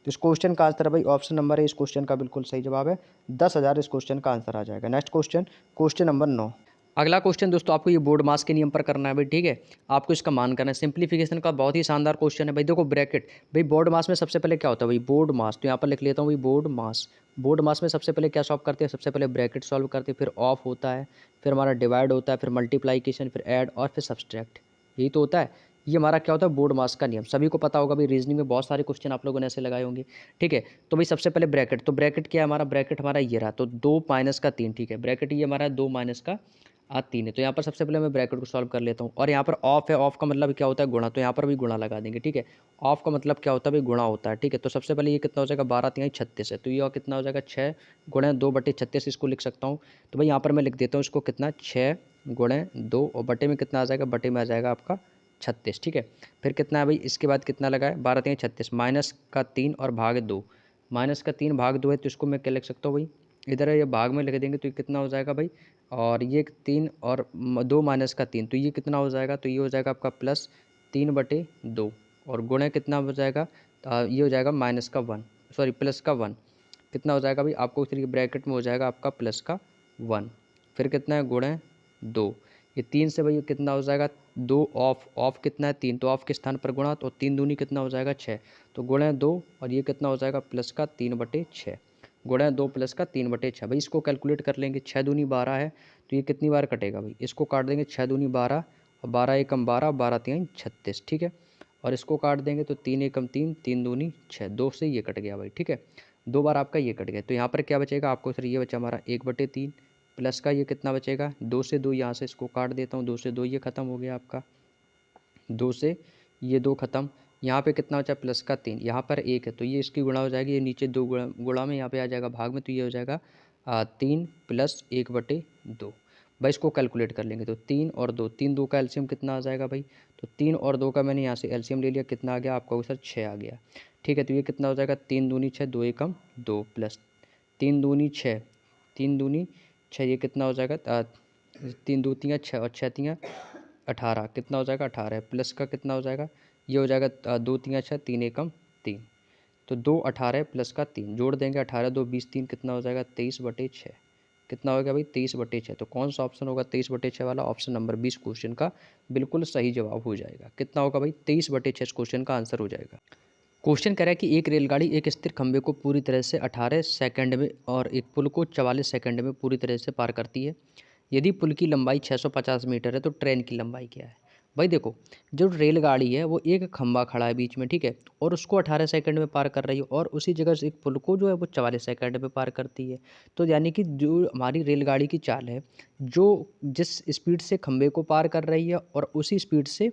तो इस क्वेश्चन का आंसर है भाई ऑप्शन नंबर है, इस क्वेश्चन का बिल्कुल सही जवाब है, 10,000 इस क्वेश्चन का आंसर आ जाएगा। Next question, question number 9। अगला क्वेश्चन दोस्तों आपको ये बोर्ड मास के नियम पर करना है भाई, ठीक है। आपको इसका मान करना है, सिंप्लीफिकेशन का बहुत ही शानदार क्वेश्चन है भाई। देखो ब्रैकेट, भाई बोर्ड मास में सबसे पहले क्या होता है भाई, बोर्ड मास, तो यहाँ पर लिख लेता हूँ भाई बोर्ड मास। बोर्ड मास में सबसे पहले क्या सॉल्व करते हैं, सबसे पहले ब्रैकेट सॉल्व करते हैं, फिर ऑफ होता है, फिर हमारा डिवाइड होता है, फिर मल्टीप्लाइकेशन, फिर ऐड और फिर सब्सट्रैक्ट, यही तो होता है। ये हमारा क्या होता है, बोर्ड मास का नियम, सभी को पता होगा भाई। रीजनिंग में बहुत सारे क्वेश्चन आप लोगों ने ऐसे लगाए होंगे, ठीक है। तो भाई सबसे पहले ब्रैकेट, तो ब्रैकेट क्या है हमारा, ब्रैकेट हमारा ये रहा, तो 2 - का 3, ठीक है। ब्रैकेट ये हमारा 2 - का 3 है। तो यहाँ पर सबसे पहले मैं ब्रैकेट को सॉल्व कर लेता हूँ और यहाँ पर ऑफ है, ऑफ का मतलब क्या होता है गुणा, तो यहाँ पर भी गुणा लगा देंगे, ठीक है। ऑफ का मतलब क्या होता है भाई, गुणा होता है, ठीक है। तो सबसे पहले ये कितना हो जाएगा, 12 3 36 है, तो ये और कितना हो जाएगा 6 गुणे 2/36 इसको लिख सकता हूँ। तो भाई यहाँ पर मैं लिख देता हूँ इसको कितना 6 गुणे 2 और बटे में कितना आ जाएगा, बटे में आ जाएगा आपका 36, ठीक है। फिर कितना है भाई, इसके बाद कितना लगा है 12 3 36 माइनस का 3 और भाग 2, माइनस का 3 भाग 2 है, तो इसको मैं क्या लिख सकता हूँ भाई, इधर ये भाग में लिख देंगे तो ये कितना हो जाएगा भाई, और ये 3 और 2 माइनस का 3, तो ये कितना हो जाएगा, तो ये हो जाएगा आपका +3/2 और गुणे कितना हो जाएगा, ये हो जाएगा माइनस का 1, सॉरी प्लस का 1, कितना हो जाएगा भाई आपको फिर ब्रैकेट में हो जाएगा आपका प्लस का 1, फिर कितना है गुणे 2, ये 3 से भाई कितना हो जाएगा 2, ऑफ कितना है 3, तो ऑफ के स्थान पर गुणा, तो 3 दूनी कितना हो जाएगा 6, तो गुणे 2 और ये कितना हो जाएगा प्लस का 3/6, गुणा 2 प्लस का 3/6 भाई, इसको कैलकुलेट कर लेंगे, 6 दूनी 12 है, तो ये कितनी बार कटेगा भाई, इसको काट देंगे 6 दूनी 12 और 12 एकम 12, 12 3 36, ठीक है। और इसको काट देंगे तो 3 एकम 3, 3 दूनी 6, 2 से ये कट गया भाई, ठीक है। 2 बार आपका ये कट गया, तो यहाँ पर क्या बचेगा आपको सर, ये बचा हमारा 1/3 प्लस का ये कितना बचेगा 2 से 2, यहाँ से इसको काट देता हूँ, 2 से 2 ये खत्म हो गया आपका, 2 से ये 2 खत्म, यहाँ पे कितना बचा प्लस का 3, यहाँ पर 1 है तो ये इसकी गुणा हो जाएगी, ये नीचे 2 गुणा गुणा में यहाँ पे आ जाएगा भाग में, तो ये हो जाएगा 3 + 1/2 भाई, इसको कैलकुलेट कर लेंगे तो 3 और 2, 3 2 का एलसीएम कितना आ जाएगा भाई, तो 3 और 2 का मैंने यहाँ से एलसीएम ले लिया, कितना आ गया आपका सर 6 आ गया, ठीक है। तो ये कितना हो जाएगा 3 दूनी 6, 2 एकम 2 प्लस 3 दूनी 6, 3 दूनी 6, ये कितना हो जाएगा 3 दो तियाँ 6 और 6 तियाँ 18, कितना हो जाएगा 18 प्लस का कितना हो जाएगा, ये हो जाएगा 2 तियाँ 6, 3 एकम 3, तो 2 18 प्लस का 3 जोड़ देंगे, 18 2 20 3 कितना हो जाएगा 23/6, कितना हो गया भाई 23/6, तो कौन सा ऑप्शन होगा 23/6 वाला, ऑप्शन नंबर 20 क्वेश्चन का बिल्कुल सही जवाब हो जाएगा। कितना होगा भाई 23/6 क्वेश्चन का आंसर हो जाएगा। क्वेश्चन कह रहा है कि एक रेलगाड़ी एक स्थिर खंभे को पूरी तरह से 18 सेकंड में और एक पुल को 44 सेकंड में पूरी तरह से पार करती है। यदि पुल की लंबाई 650 मीटर है तो ट्रेन की लंबाई क्या है। भाई देखो, जो रेलगाड़ी है वो एक खंभा खड़ा है बीच में, ठीक है, और उसको 18 सेकंड में पार कर रही है, और उसी जगह से एक पुल को जो है वो 44 सेकंड में पार करती है। तो यानी कि जो हमारी रेलगाड़ी की चाल है, जो जिस स्पीड से खंभे को पार कर रही है और उसी स्पीड से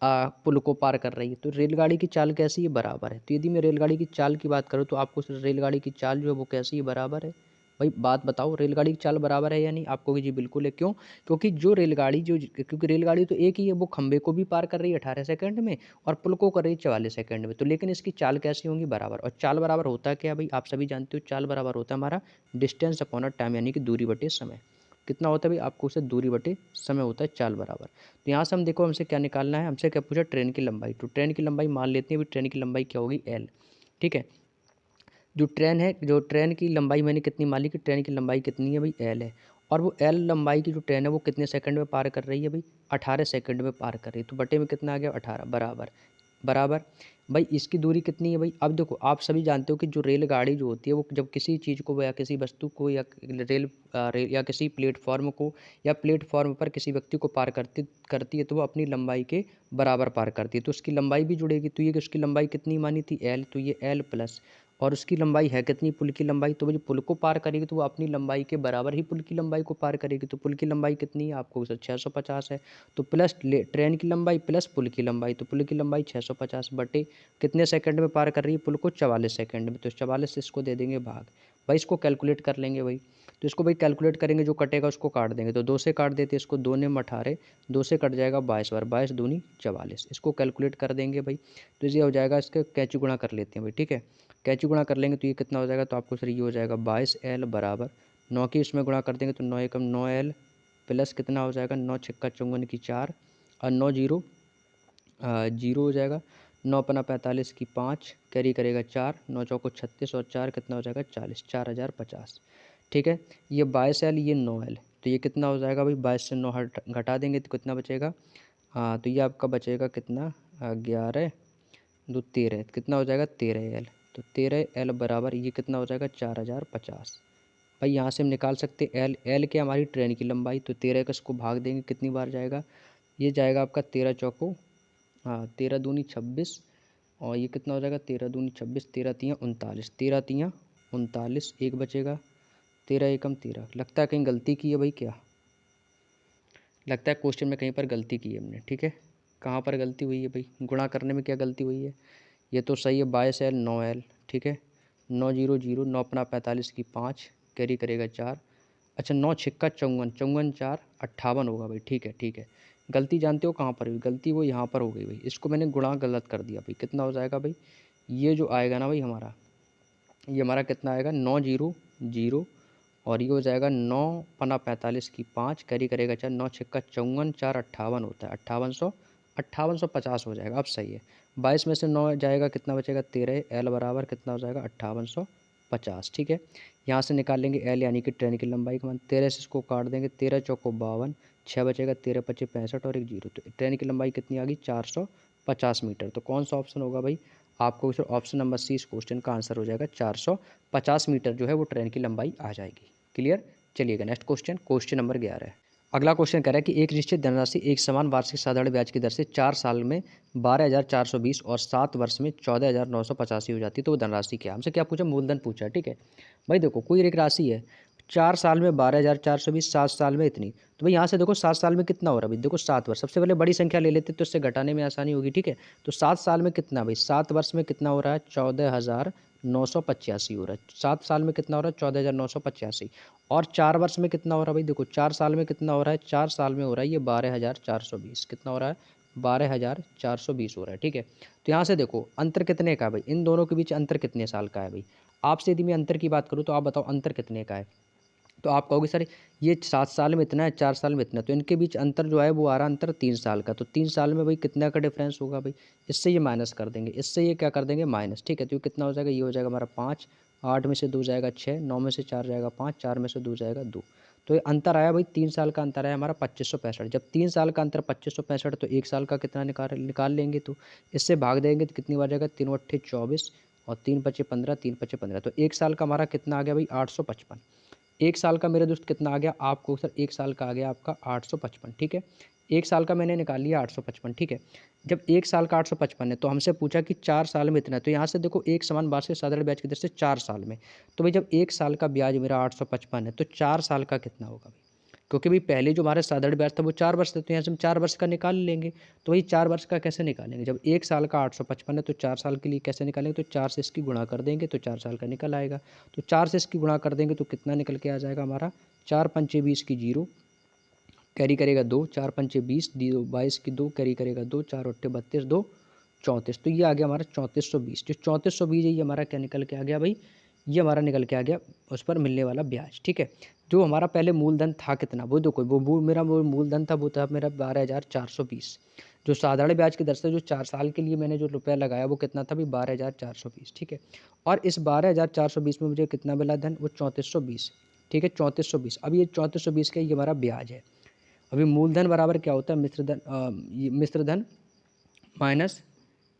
पुल को पार कर रही है, तो रेलगाड़ी की चाल कैसी है, बराबर है। तो यदि मैं रेलगाड़ी की चाल की बात करूँ तो आपको रेलगाड़ी की चाल जो है वो कैसी है, बराबर है। भाई बात बताओ, रेलगाड़ी की चाल बराबर है या नहीं, आपको कि जी बिल्कुल है। क्यों, क्योंकि जो रेलगाड़ी क्योंकि रेलगाड़ी तो एक ही है, वो खंबे को भी पार कर रही है 18 सेकंड में और पुल को कर रही है 44 सेकंड में, तो लेकिन इसकी चाल कैसी होंगी, बराबर। और चाल बराबर होता है क्या भाई, आप सभी जानते हो, चाल बराबर होता है हमारा डिस्टेंस अपॉन टाइम, यानी कि दूरी बटे समय। कितना होता है भाई, आपको उसे दूरी बटे समय होता है चाल बराबर। तो यहाँ से हम देखो, हमसे क्या निकालना है, हमसे क्या पूछा, ट्रेन की लंबाई। तो ट्रेन की लंबाई मान लेते हैं भाई, ट्रेन की लंबाई क्या होगी, एल, ठीक है। जो ट्रेन है, जो ट्रेन की लंबाई मैंने कितनी मान ली कि ट्रेन की लंबाई कितनी है भाई, एल है, और वो एल लंबाई की जो ट्रेन है वो कितने सेकंड में पार कर रही है भाई, 18 सेकंड में पार कर रही है। तो बटे में कितना आ गया 18, बराबर बराबर। भाई इसकी दूरी कितनी है भाई, अब देखो आप सभी जानते हो कि जो रेलगाड़ी जो होती है वो जब किसी चीज़ को या किसी वस्तु को या रेल या किसी प्लेटफॉर्म को या प्लेटफॉर्म पर किसी व्यक्ति को पार करती करती है, तो वो अपनी लंबाई के बराबर पार करती है, तो उसकी लंबाई भी जुड़ेगी। तो ये उसकी लंबाई कितनी मानी थी, एल, तो ये एल प्लस, और उसकी लंबाई है कितनी, पुल की लंबाई, तो वो जो पुल को पार करेगी तो वो अपनी लंबाई के बराबर ही पुल की लंबाई को पार करेगी। तो पुल की लंबाई कितनी है, आपको सर 650 है, तो प्लस ट्रेन की लंबाई प्लस पुल की लंबाई, तो पुल की लंबाई 650 बटे कितने सेकंड में पार कर रही है पुल को, 44 सेकंड में, तो 44 से इसको दे देंगे भाग। भाई इसको कैलकुलेट कर लेंगे भाई, तो इसको भाई कैलकुलेट करेंगे, जो कटेगा उसको काट देंगे, तो 2 से काट देते हैं इसको, 2 ने 18, 2 से कट जाएगा 22 बार, 22 दूनी 44, इसको कैलकुलेट कर देंगे भाई। तो ये हो जाएगा, इसका कैंची गुणा कर लेते हैं भाई, ठीक है। कैंची गुणा कर लेंगे तो ये कितना हो जाएगा, तो आपको सर ये हो जाएगा 22L बराबर 9 की इसमें गुणा कर देंगे तो 9 एकम 9L प्लस कितना हो जाएगा, 9 छक्का चौवन की 4 और 9 जीरो जीरो हो जाएगा, 9 पना 45 की 5 कैरी करेगा 4, 9 चौको 36 और 4 कितना हो जाएगा 40, 4050, ठीक है। ये 22L, ये 9L, तो ये कितना हो जाएगा भाई, 22 से 9 घटा देंगे तो कितना बचेगा, हाँ तो ये आपका बचेगा कितना, 11 दो 13, कितना हो जाएगा 13L, तो 13L बराबर ये कितना हो जाएगा 4050। भाई यहाँ से हम निकाल सकते हैं एल, एल क्या हमारी ट्रेन की लंबाई, तो 13 का इसको भाग देंगे कितनी बार जाएगा, ये जाएगा आपका 13 चौको, हाँ 13 दूनी 26, और ये कितना हो जाएगा 13 दूनी 26, 13 तियाँ 39, 13 तियाँ 39, एक बचेगा, 13 एकम 13, लगता है कहीं गलती की है भाई क्या, लगता है क्वेश्चन में कहीं पर गलती की है हमने, ठीक है। कहाँ पर गलती हुई है भाई, गुणा करने में क्या गलती हुई है। ये तो सही है, 22L 9L, ठीक है। 9 0 0, 9×45 की 5, कैरी करेगा 4। अच्छा 9 छिक्का 54, 54 4 58 होगा भाई, ठीक है ठीक है। गलती जानते हो कहाँ पर हुई, गलती वो यहाँ पर हो गई भाई, इसको मैंने गुणा गलत कर दिया भाई। कितना हो जाएगा भाई, ये जो आएगा ना भाई हमारा, ये हमारा कितना आएगा 9 0 0, और ये हो जाएगा 9×45 की 5, कैरी करेगा 4, 9 छिक्का 54 4 58 होता है, 5850 हो जाएगा। अब सही है, 22 में से 9 जाएगा, कितना बचेगा 13, एल बराबर कितना हो जाएगा 5850, ठीक है। यहाँ से निकाल लेंगे एल यानी कि ट्रेन की लंबाई का मान, 13 से इसको काट देंगे, 13 चौको 52, 6 बचेगा, 13 पच्चीस 65 और एक जीरो, तो ट्रेन की लंबाई कितनी आ गई 450 मीटर। तो कौन सा ऑप्शन होगा भाई, आपको सर ऑप्शन नंबर सी इस क्वेश्चन का आंसर हो जाएगा, 450 मीटर जो है वो ट्रेन की लंबाई आ जाएगी। क्लियर। चलिएगा नेक्स्ट क्वेश्चन, क्वेश्चन नंबर 11 है। अगला क्वेश्चन कह रहा है कि एक निश्चित धनराशि एक समान वार्षिक साधारण ब्याज की दर से 4 साल में 12,420 और 7 वर्ष में 14,985 हो जाती है, तो वो धनराशि क्या। हमसे क्या पूछा, मूलधन पूछा, ठीक है। भाई देखो कोई एक राशि है, 4 साल में 12,420, 7 साल में इतनी, तो भाई यहाँ से देखो 7 साल में कितना हो रहा है भाई, देखो 7 वर्ष, सबसे पहले बड़ी संख्या ले लेते तो इससे घटाने में आसानी होगी, ठीक है। तो 7 साल में कितना भाई, 7 वर्ष में कितना हो रहा है 14,985 हो रहा है, 7 साल में कितना हो रहा है 14,985, और 4 वर्ष में कितना हो रहा है भाई, देखो 4 साल में कितना हो रहा है, 4 साल में हो रहा है ये 12,420, कितना हो रहा है 12,420 हो रहा है, ठीक है। तो यहाँ से देखो अंतर कितने का है भाई, इन दोनों के बीच अंतर कितने साल का है भाई। आपसे यदि मैं अंतर की बात करूँ तो आप बताओ अंतर कितने का है, तो आप कहोगे सर ये 7 साल में इतना है, 4 साल में इतना, तो इनके बीच अंतर जो है वो आ रहा अंतर 3 साल का, तो 3 साल में भाई कितना का डिफरेंस होगा भाई, इससे ये माइनस कर देंगे, इससे ये क्या कर देंगे माइनस, ठीक है। तो ये कितना हो जाएगा, ये हो जाएगा हमारा 5, 8 में से 2 जाएगा 6, 9 में से 4 जाएगा 5, 4 में से 2 जाएगा 2, तो ये अंतर आया भाई 3 साल का अंतर आया हमारा 2565। जब 3 साल का अंतर 2565, तो 1 साल का कितना निकाल लेंगे, तो इससे भाग देंगे तो कितनी बार जाएगा, 3 अट्ठे 24 और 3 पचे 15, 3 पचे 15, तो 1 साल का हमारा कितना आ गया भाई 855। 1 साल का मेरे दोस्त कितना आ गया आपको, सर 1 साल का आ गया आपका 855, ठीक है। 1 साल का मैंने निकाल लिया 855, ठीक है। जब 1 साल का 855 है तो हमसे पूछा कि 4 साल में इतना है, तो यहाँ से देखो एक समान वार्षिक साधारण ब्याज की दर से 4 साल में, तो भाई जब 1 साल का ब्याज मेरा 855 है तो 4 साल का कितना होगा भाई, क्योंकि भाई पहले जो हमारा साधारण ब्याज था वो 4 वर्ष था, तो यहाँ से हम 4 वर्ष का निकाल लेंगे। तो वही 4 वर्ष का कैसे निकालेंगे, जब 1 साल का 855 है तो 4 साल के लिए कैसे निकालेंगे, तो 4 से इसकी गुणा कर देंगे तो 4 साल का निकल आएगा। तो 4 से इसकी गुणा कर देंगे तो कितना निकल के आ जाएगा हमारा, 4 पंचे 20 की 0, कैरी करेगा 2, 4 पंचे 20, 22 की 2, कैरी करेगा 2, 4 अट्ठे 32, 2 34, तो ये आ गया हमारा 3420। जो 3420 है ये हमारा क्या निकल के आ गया भाई, ये हमारा निकल के आ गया उस पर मिलने वाला ब्याज, ठीक है। जो हमारा पहले मूलधन था कितना, वो देखो वो मेरा वो मूलधन था, वो था मेरा 12,420। जो साधारण ब्याज की दर से जो 4 साल के लिए मैंने जो रुपया लगाया वो कितना था भाई 12,420, ठीक है। और इस 12,420 में मुझे कितना मिला धन, वो 3420, ठीक है 3420। अब ये 3420 का ये हमारा ब्याज है। अभी मूलधन बराबर क्या होता है, मिश्रधन माइनस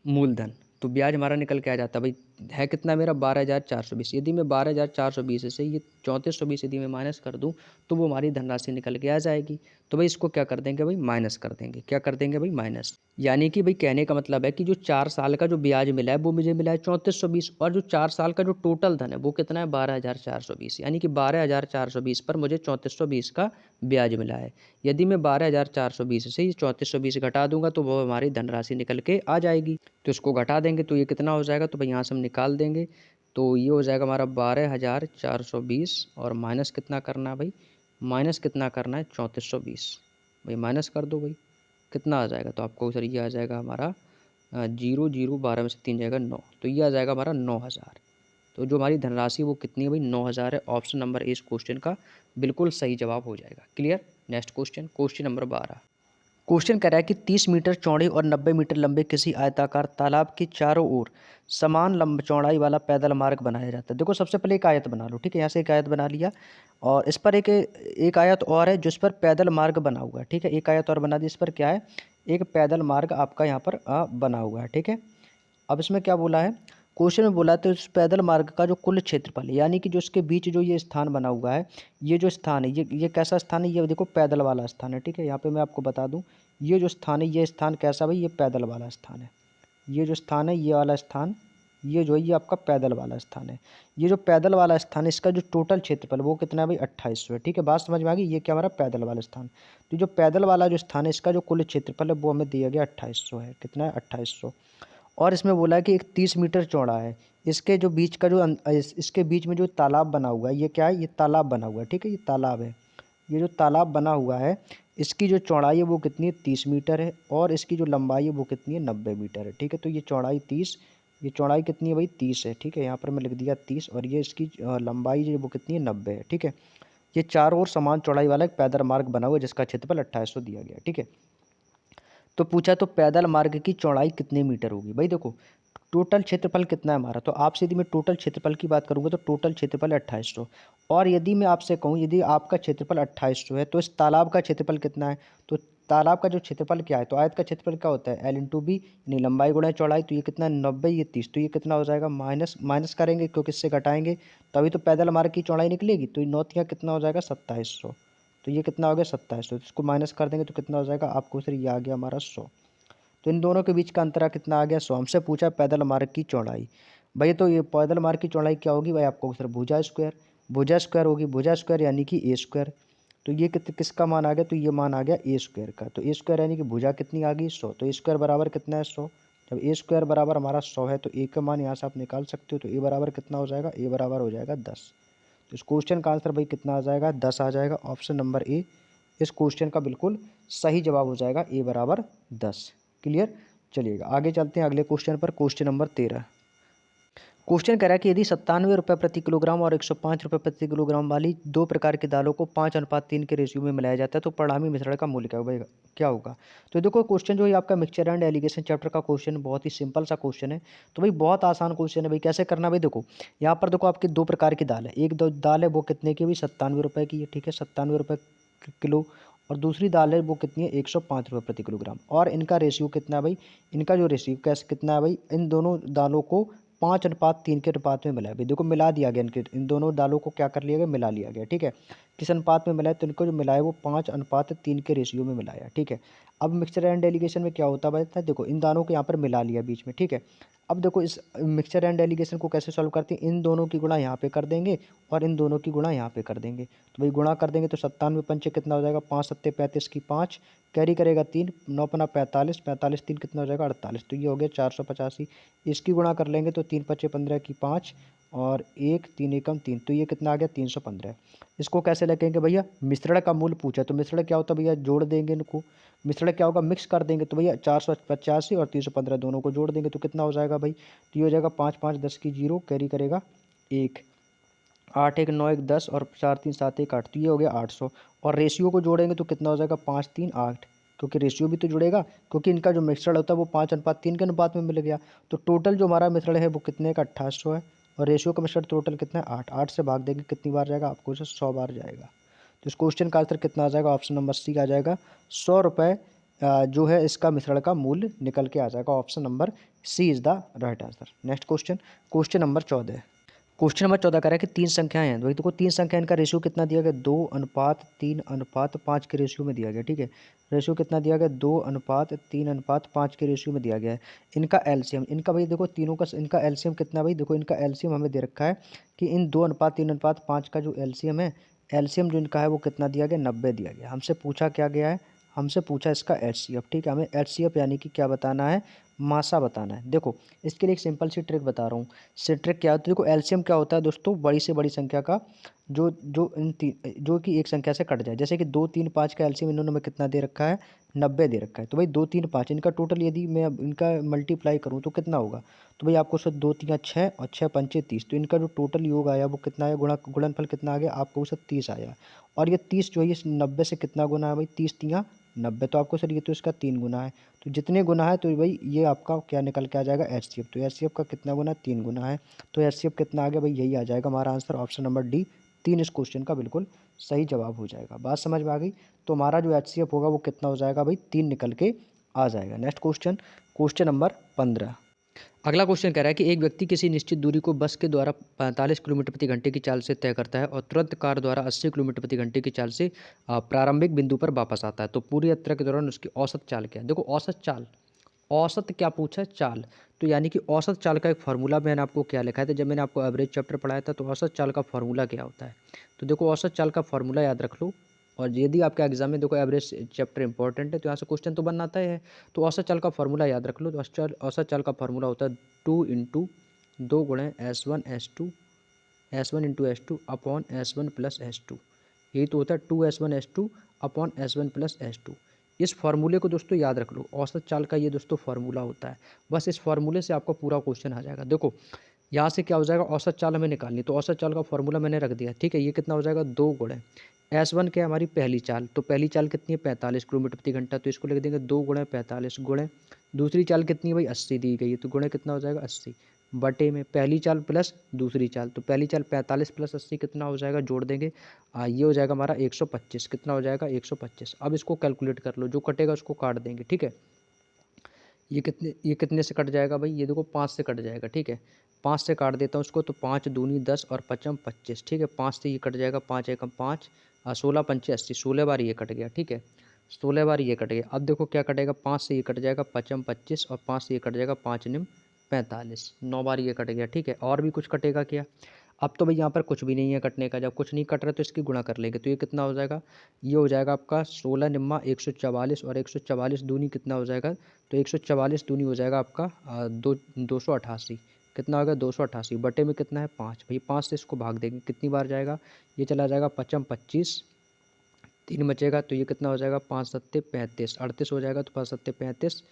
मूलधन, तो ब्याज हमारा निकल के आ जाता है भाई, है कितना मेरा 12,420। यदि मैं 12,420 से ये 3420 यदि मैं माइनस कर दूं तो वो हमारी धनराशि निकल के आ जाएगी। तो भाई इसको क्या कर देंगे भाई, माइनस कर देंगे, क्या कर देंगे भाई माइनस। यानी कि भाई कहने का मतलब है कि जो 4 साल का जो ब्याज मिला है वो मुझे मिला है 3420, और जो 4 साल का जो टोटल धन है वो कितना है 12,420, यानी कि 12,420 पर मुझे 3420 का ब्याज मिला है। यदि मैं 12,420 से ये 3420 घटा दूंगा तो वो हमारी धनराशि निकल के आ जाएगी। तो इसको घटा देंगे तो ये कितना हो जाएगा, तो भाई यहाँ से हम निकाल देंगे, तो ये हो जाएगा हमारा 12,420, और माइनस कितना करना है भाई, माइनस कितना करना है 3420, भाई माइनस कर दो भाई, कितना आ जाएगा, तो आपको सर ये आ जाएगा हमारा 0 0 12 में से 3 जाएगा 9, तो ये आ जाएगा हमारा 9,000। तो जो हमारी धनराशि वो कितनी है भाई 9,000 है। ऑप्शन नंबर ए इस क्वेश्चन का बिल्कुल सही जवाब हो जाएगा। Clear. Next question, question number 12। Question कह रहा है कि 30 मीटर चौड़े और 90 मीटर लंबे किसी आयताकार तालाब के चारों ओर समान लंब चौड़ाई वाला पैदल मार्ग बनाया जाता है। देखो सबसे पहले एक आयत बना लो, ठीक है, यहाँ से एक आयत बना लिया, और इस पर एक आयत और है जिस पर पैदल मार्ग बना हुआ है, ठीक है, एक आयत और बना दी, इस पर क्या है, एक पैदल मार्ग आपका यहाँ पर बना हुआ है, ठीक है। अब इसमें क्या बोला है, क्वेश्चन में बोला है तो इस पैदल मार्ग का जो कुल क्षेत्रफल है, यानी कि जो इसके बीच जो ये स्थान बना हुआ है, ये जो स्थान है ये कैसा स्थान है, ये देखो पैदल वाला स्थान है, ठीक है। यहाँ पे मैं आपको बता दूं, ये जो स्थान है ये स्थान कैसा भाई, ये पैदल वाला स्थान है। ये जो स्थान है ये वाला स्थान ये जो है ये आपका पैदल वाला स्थान है। ये जो पैदल वाला स्थान है इसका जो टोटल क्षेत्रफल वो कितना है भाई 2800 है। ठीक है, बात समझ में आ गई। ये क्या हमारा पैदल वाला स्थान। तो जो पैदल वाला जो स्थान है इसका जो कुल क्षेत्रफल है वो हमें दिया गया 2800 है। कितना है 2800। और इसमें बोला है कि एक 30 मीटर चौड़ा है। इसके जो बीच का जो इसके बीच में जो तालाब बना हुआ है ये क्या है, ये तालाब बना हुआ है। ठीक है, ये तालाब है। ये जो तालाब बना हुआ है इसकी जो चौड़ाई है वो कितनी है 30 मीटर है और इसकी जो लंबाई है वो कितनी है 90 मीटर है। ठीक है, तो ये चौड़ाई 30, ये चौड़ाई कितनी है भाई 30 है। ठीक है, यहाँ पर मैं लिख दिया 30 और ये इसकी लंबाई जो है वो कितनी है 90 है। ठीक है, ये चारों ओर समान चौड़ाई वाला एक पैदल मार्ग बना हुआ है जिसका क्षेत्रफल 2800 दिया गया। ठीक है, तो पूछा तो पैदल मार्ग की चौड़ाई कितने मीटर होगी। भाई देखो टोटल क्षेत्रफल कितना है हमारा, तो आपसे यदि मैं टोटल क्षेत्रफल की बात करूंगा तो टोटल क्षेत्रफल 2800। और यदि मैं आपसे कहूँ यदि आपका क्षेत्रफल 2800 है तो इस तालाब का क्षेत्रफल कितना है, तो तालाब का जो क्षेत्रफल क्या है, तो आयत का क्षेत्रफल क्या होता है L/B, यानी लंबाई गुणा चौड़ाई। तो ये कितना 90, ये 30, तो ये कितना हो जाएगा माइनस माइनस करेंगे क्योंकि इससे घटाएंगे तभी तो पैदल मार्ग की चौड़ाई निकलेगी। तो ये 9 कितना हो जाएगा 2700। तो ये कितना हो गया 2700, इसको माइनस कर देंगे तो कितना हो जाएगा आपको सर, ये आ गया हमारा 100। तो इन दोनों के बीच का अंतरा कितना आ गया 100। हमसे पूछा पैदल मार्ग की चौड़ाई। भाई तो ये पैदल मार्ग की चौड़ाई क्या होगी भाई, आपको सर भुजा स्क्वायर, भुजा स्क्वायर होगी, भुजा स्क्वायर यानी कि ए स्क्वायर। तो ये किसका मान आ गया, तो ये मान आ गया ए स्क्वायर का। तो ए स्क्वायर यानी कि भुजा कितनी आ गई 100, तो ए स्क्वायर बराबर कितना है 100। जब ए स्क्वायर बराबर हमारा 100 है तो ए का मान यहाँ से आप निकाल सकते हो। तो ए बराबर कितना हो जाएगा, ए बराबर हो जाएगा 10। तो इस क्वेश्चन का आंसर भाई कितना आ जाएगा 10 आ जाएगा। ऑप्शन नंबर ए इस क्वेश्चन का बिल्कुल सही जवाब हो जाएगा, ए बराबर 10। क्लियर। चलिएगा आगे चलते हैं अगले क्वेश्चन पर। Question number 13। क्वेश्चन कह रहा है कि यदि 97 रुपये प्रति किलोग्राम और 105 रुपये प्रति किलोग्राम वाली दो प्रकार की दालों को 5:3 के रेशियो में मिलाया जाता है तो परिणामी मिश्रण का मूल्य क्या होगा। तो देखो क्वेश्चन जो है आपका मिक्सचर एंड एलिगेशन चैप्टर का क्वेश्चन बहुत ही सिंपल सा क्वेश्चन है। तो भाई बहुत आसान क्वेश्चन है भाई, कैसे करना भाई देखो यहाँ पर देखो आपकी दो प्रकार की दाल है। एक दो दाल है वो कितने की भाई 97 रुपये की है। ठीक है, 97 रुपये किलो। और दूसरी दाल है वो कितनी है 105 रुपये प्रति किलोग्राम। और इनका रेशियो कितना है भाई, इनका जो रेशियो कैसे कितना है भाई, इन दोनों दालों को 5:3 के अनुपात में मिलाया। भाई देखो मिला दिया गया, इनके इन दोनों दालों को क्या कर लिया गया, मिला लिया गया। ठीक है, किस अनुपात में मिलाया, तो इनको जो मिलाया वो 5:3 के रेशियो में मिलाया। ठीक है, अब मिक्सचर एंड एलिगेशन में क्या होता है भाई, देखो इन दालों को यहाँ पर मिला लिया बीच में। ठीक है, अब देखो इस मिक्सचर एंड एलिगेशन को कैसे सॉल्व करते हैं, इन दोनों की गुणा यहाँ पे कर देंगे और इन दोनों की गुणा यहाँ पे कर देंगे। तो भाई गुणा कर देंगे तो 97 पंचे कितना हो जाएगा 5 सत्ते 35 की 5, कैरी करेगा 3, 9 पना 45, 45 3 कितना हो जाएगा 48। तो ये हो गया 485। इसकी गुणा कर लेंगे तो 3 पच्चे 15 की 5 और 1 3 एकम 3, तो ये कितना आ गया 315। इसको कैसे लिखेंगे भैया, मिश्रण का मूल पूछा तो मिश्रण क्या होता है भैया, जोड़ देंगे इनको। मिश्रण क्या होगा, मिक्स कर देंगे। तो भैया 485 और 315 दोनों को जोड़ देंगे तो कितना हो जाएगा भाई, तो ये हो जाएगा 5 5 10 की 0, कैरी करेगा 1, 8 1 9 1 10 और 4 3 7 1 8, तो ये हो गया 800। और रेशियो को जोड़ेंगे तो कितना हो जाएगा 5 3 8, क्योंकि रेशियो भी तो जुड़ेगा क्योंकि इनका जो मिश्रण होता है वो 5:3 के अनुपात में मिल गया। तो टोटल जो हमारा मिश्रण है वो कितने का 2800 है और रेशियो का मिश्रण टोटल कितना है 8, 8 से भाग देंगे कितनी बार जाएगा आपको, उसे 100 बार जाएगा। तो इस क्वेश्चन का आंसर कितना आ जाएगा, ऑप्शन नंबर सी आ जाएगा 100 रुपये। जो है इसका मिश्रण का मूल्य निकल के आ जाएगा। Option number C is the right answer. Next question, question number 14। Question number 14 कह रहा है कि 3 संख्याएं हैं। वही तो 3 संख्या, इनका रेशियो कितना दिया गया 2:3:5 के रेशियो में दिया गया। ठीक है, रेशियो कितना दिया गया 2:3:5 के रेशियो में दिया गया है। इनका एलसीएम, इनका भाई देखो तीनों का इनका एलसीएम कितना भाई, देखो इनका एलसीएम हमें दे रखा है कि इन 2:3:5 का जो एलसीएम है, एलसीएम जो इनका है वो कितना दिया गया 90 दिया गया। हमसे पूछा क्या गया है, हमसे पूछा इसका एचसीएफ। ठीक है, हमें एचसीएफ यानी कि क्या बताना है, मासा बताना है। देखो इसके लिए एक सिंपल सी ट्रिक बता रहा हूँ। से ट्रिक क्या होती है, देखो एलसीएम क्या होता है दोस्तों, बड़ी से बड़ी संख्या का जो जो इन जो कि एक संख्या से कट जाए। जैसे कि 2 3 5 का एलसीएम इन्होंने में कितना दे रखा है 90 दे रखा है। तो भाई 2 3 5 इनका टोटल यदि मैं अब इनका मल्टीप्लाई करूँ तो कितना होगा, तो भाई आपको सर 2 3 6 और 6 पंचे 30, तो इनका जो टोटल योग आया वो कितना है, गुणनफल कितना आ गया आपको सर 30 आया। और ये 30 जो है ये 90 से कितना गुना है भाई, 30 तियाँ 90, तो आपको सर ये तो इसका 3 गुना है। तो जितने गुना है तो भाई ये आपका क्या निकल के आ जाएगा एचसीएफ। तो एचसीएफ का कितना गुना, 3 गुना है। तो एचसीएफ कितना आ गया भाई, यही आ जाएगा हमारा आंसर। ऑप्शन नंबर डी 3 इस क्वेश्चन का बिल्कुल सही जवाब हो जाएगा। बात समझ में आ गई। तो हमारा जो एचसीएफ होगा वो कितना हो जाएगा भाई, 3 निकल के आ जाएगा। Next question, question number 15। अगला क्वेश्चन कह रहा है कि एक व्यक्ति किसी निश्चित दूरी को बस के द्वारा 45 किलोमीटर प्रति घंटे की चाल से तय करता है और तुरंत कार द्वारा 80 किलोमीटर प्रति घंटे की चाल से प्रारंभिक बिंदु पर वापस आता है, तो पूरी यात्रा के दौरान उसकी औसत चाल क्या है। देखो औसत चाल औसत क्या पूछा है? चाल। तो यानी कि औसत चाल का एक फार्मूला मैंने आपको क्या लिखा था, जब मैंने आपको एवरेज चैप्टर पढ़ाया था, तो औसत चाल का फार्मूला क्या होता है? तो देखो औसत चाल का फार्मूला याद रख लो। और यदि आपके एग्जाम में देखो एवरेज चैप्टर इंपॉर्टेंट है, तो यहाँ से क्वेश्चन तो बनना तय है। तो औसत चाल का फार्मूला याद रख लो। तो औसत चाल का फार्मूला होता है 2 into S1 upon S1 plus S2। यही तो होता है 2S1 S2 upon S1 plus S2। इस फार्मूले को दोस्तों याद रख लो। औसत चाल का ये दोस्तों फार्मूला होता है। बस इस फार्मूले से आपका पूरा क्वेश्चन आ जाएगा। देखो यहाँ से क्या हो जाएगा, औसत चाल हमें निकालनी, तो औसत चाल का फार्मूला मैंने रख दिया, ठीक है। ये कितना हो जाएगा, 2 गुणे S1 क्या है, हमारी पहली चाल। तो पहली चाल कितनी है, 45 किलोमीटर प्रति घंटा, तो इसको लिख देंगे 2 गुणे 45 गुणे दूसरी चाल कितनी है भाई, 80 दी गई है, तो गुणे कितना हो जाएगा 80 बटे में पहली चाल प्लस दूसरी चाल। तो पहली चाल 45 प्लस 80 कितना हो जाएगा, जोड़ देंगे। ये हो जाएगा हमारा 125। कितना हो जाएगा, 125। अब इसको कैलकुलेट कर लो, जो कटेगा उसको काट देंगे, ठीक है। ये कितने से कट जाएगा भाई, ये देखो 5 से कट जाएगा, ठीक है। 5 से काट देता हूँ उसको, तो 5 दूनी 10 और 5 25, ठीक है। 5 से ये कट जाएगा, 5 एकम 5, 16 पंचे 80, 16 बार ये कट गया, ठीक है। 16 बार ये कट गया। अब देखो क्या कटेगा, 5 से ये कट जाएगा 5 25 और 5 से ये कट जाएगा 5 निम 45, 9 बार ये कट गया, ठीक है। और भी कुछ कटेगा क्या? अब तो भाई यहाँ पर कुछ भी नहीं है कटने का। जब कुछ नहीं कट रहा तो इसकी गुणा कर लेंगे, तो ये कितना हो जाएगा, ये हो जाएगा आपका 16 निम्मा 144 और 144 दूनी कितना हो जाएगा, तो 144 दूनी हो जाएगा आपका 288। कितना होगा, 288 बटे में कितना है 5। भाई 5 से इसको भाग देंगे, कितनी बार जाएगा, ये चला जाएगा 5 25, 3 बचेगा, तो ये कितना हो जाएगा, 5 सत्ते 35, 38 हो जाएगा, तो 5 सत्ते 35,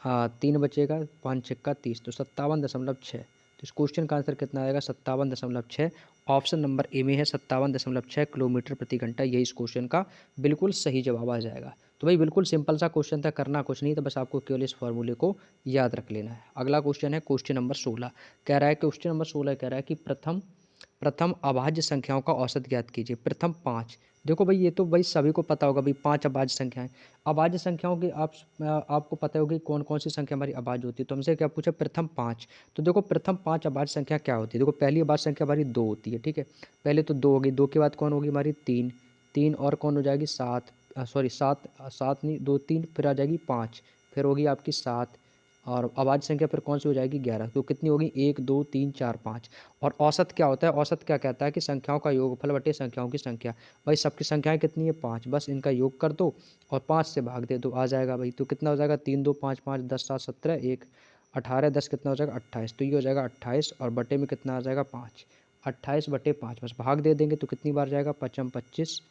हाँ 3 बचेगा, 5 छक्का 30, तो 57.6। तो इस क्वेश्चन का आंसर कितना आएगा, 57.6। ऑप्शन नंबर ए में है 57.6 किलोमीटर प्रति घंटा। यही इस क्वेश्चन का बिल्कुल सही जवाब आ जाएगा। तो भाई बिल्कुल सिंपल सा क्वेश्चन था, करना कुछ नहीं था, बस आपको केवल इस फॉर्मूले को याद रख लेना है। अगला क्वेश्चन है क्वेश्चन नंबर 16। कह रहा है क्वेश्चन नंबर 16 कह रहा है कि प्रथम प्रथम अभाज्य संख्याओं का औसत ज्ञात कीजिए। प्रथम 5। देखो भाई ये तो भाई सभी को पता होगा भाई, 5 अभाज्य संख्याएं। अभाज्य संख्याओं की आपको पता होगी कौन कौन सी संख्या हमारी अभाज्य होती है। तो हमसे क्या पूछा, प्रथम 5। तो देखो प्रथम 5 अभाज्य संख्या क्या होती है। देखो पहली अभाज्य संख्या हमारी 2 होती है, ठीक है। पहले तो 2 होगी, 2 के बाद कौन होगी हमारी 3, 3 और कौन हो जाएगी 7, सॉरी 7, 7 नहीं 2 3, फिर आ जाएगी 5, फिर होगी आपकी 7, और अभाज्य संख्या फिर कौन सी हो जाएगी 11। तो कितनी होगी 1 2 3 4 5। और औसत क्या होता है, औसत क्या कहता है कि संख्याओं का योगफल बटे संख्याओं की संख्या। भाई सबकी संख्याएं कितनी है 5, बस इनका योग कर दो और 5 से भाग दे दो, आ जाएगा भाई। तो कितना हो जाएगा 3 2 5 5 10 7 17 1 18 10 कितना हो जाएगा 28। तो ये हो जाएगा 28 और बटे में कितना आ जाएगा 5, 28 बटे 5, बस भाग दे देंगे तो कितनी बार जाएगा 5 25,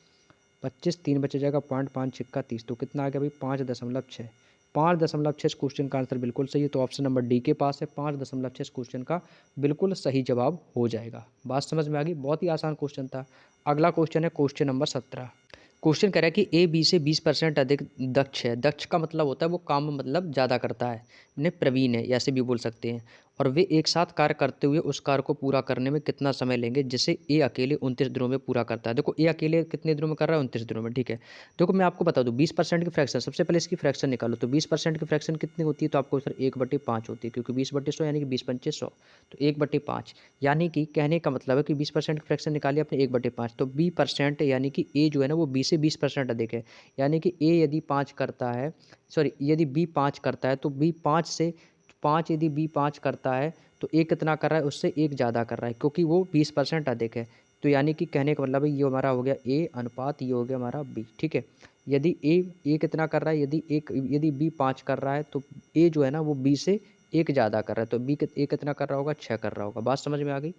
25 3 बचे जाएगा 5 छिक्का 30। तो कितना आ गया भाई 5.6। 5.6 क्वेश्चन का आंसर बिल्कुल सही है। तो ऑप्शन नंबर डी के पास है 5.6 क्वेश्चन का बिल्कुल सही जवाब हो जाएगा। बात समझ में आ गई, बहुत ही आसान क्वेश्चन था। अगला क्वेश्चन है क्वेश्चन नंबर 17। क्वेश्चन कह रहा है कि ए बी से 20% अधिक दक्ष है। दक्ष का मतलब होता है वो काम मतलब ज़्यादा करता है, ने प्रवीण है, ऐसे भी बोल सकते हैं। और वे एक साथ कार्य करते हुए उस कार्य को पूरा करने में कितना समय लेंगे, जिसे ए अकेले 29 दिनों में पूरा करता है। देखो ए अकेले कितने दिनों में कर रहा है, 29 दिनों में, ठीक है। देखो मैं आपको बता दूं 20% की फ्रैक्शन, सबसे पहले इसकी फ्रैक्शन निकालो। तो 20% की फ्रैक्शन कितनी होती है, तो आपको सर 1/5 होती है, क्योंकि 20/100 यानी कि 20 पंचे 100, तो 1/5। यानी कि कहने का मतलब है कि 20% की फ्रैक्शन निकाली आपने 1/5, तो 20% यानी कि ए जो है ना वो बी से 20% अधिक है। यानी कि ए यदि 5 करता है, सॉरी यदि बी 5 करता है, तो बी 5 से 5, यदि बी 5 करता है तो ए कितना कर रहा है, उससे एक ज़्यादा कर रहा है, क्योंकि वो 20% अधिक है। तो यानी कि कहने का मतलब है ये हमारा हो गया ए अनुपात ये हो गया हमारा बी, ठीक है। यदि ए कितना कर रहा है, यदि बी 5 कर रहा है तो ए जो है ना वो बी से एक ज़्यादा कर रहा है, तो ए कितना कर रहा होगा, 6 कर रहा होगा। बात समझ में आ गई,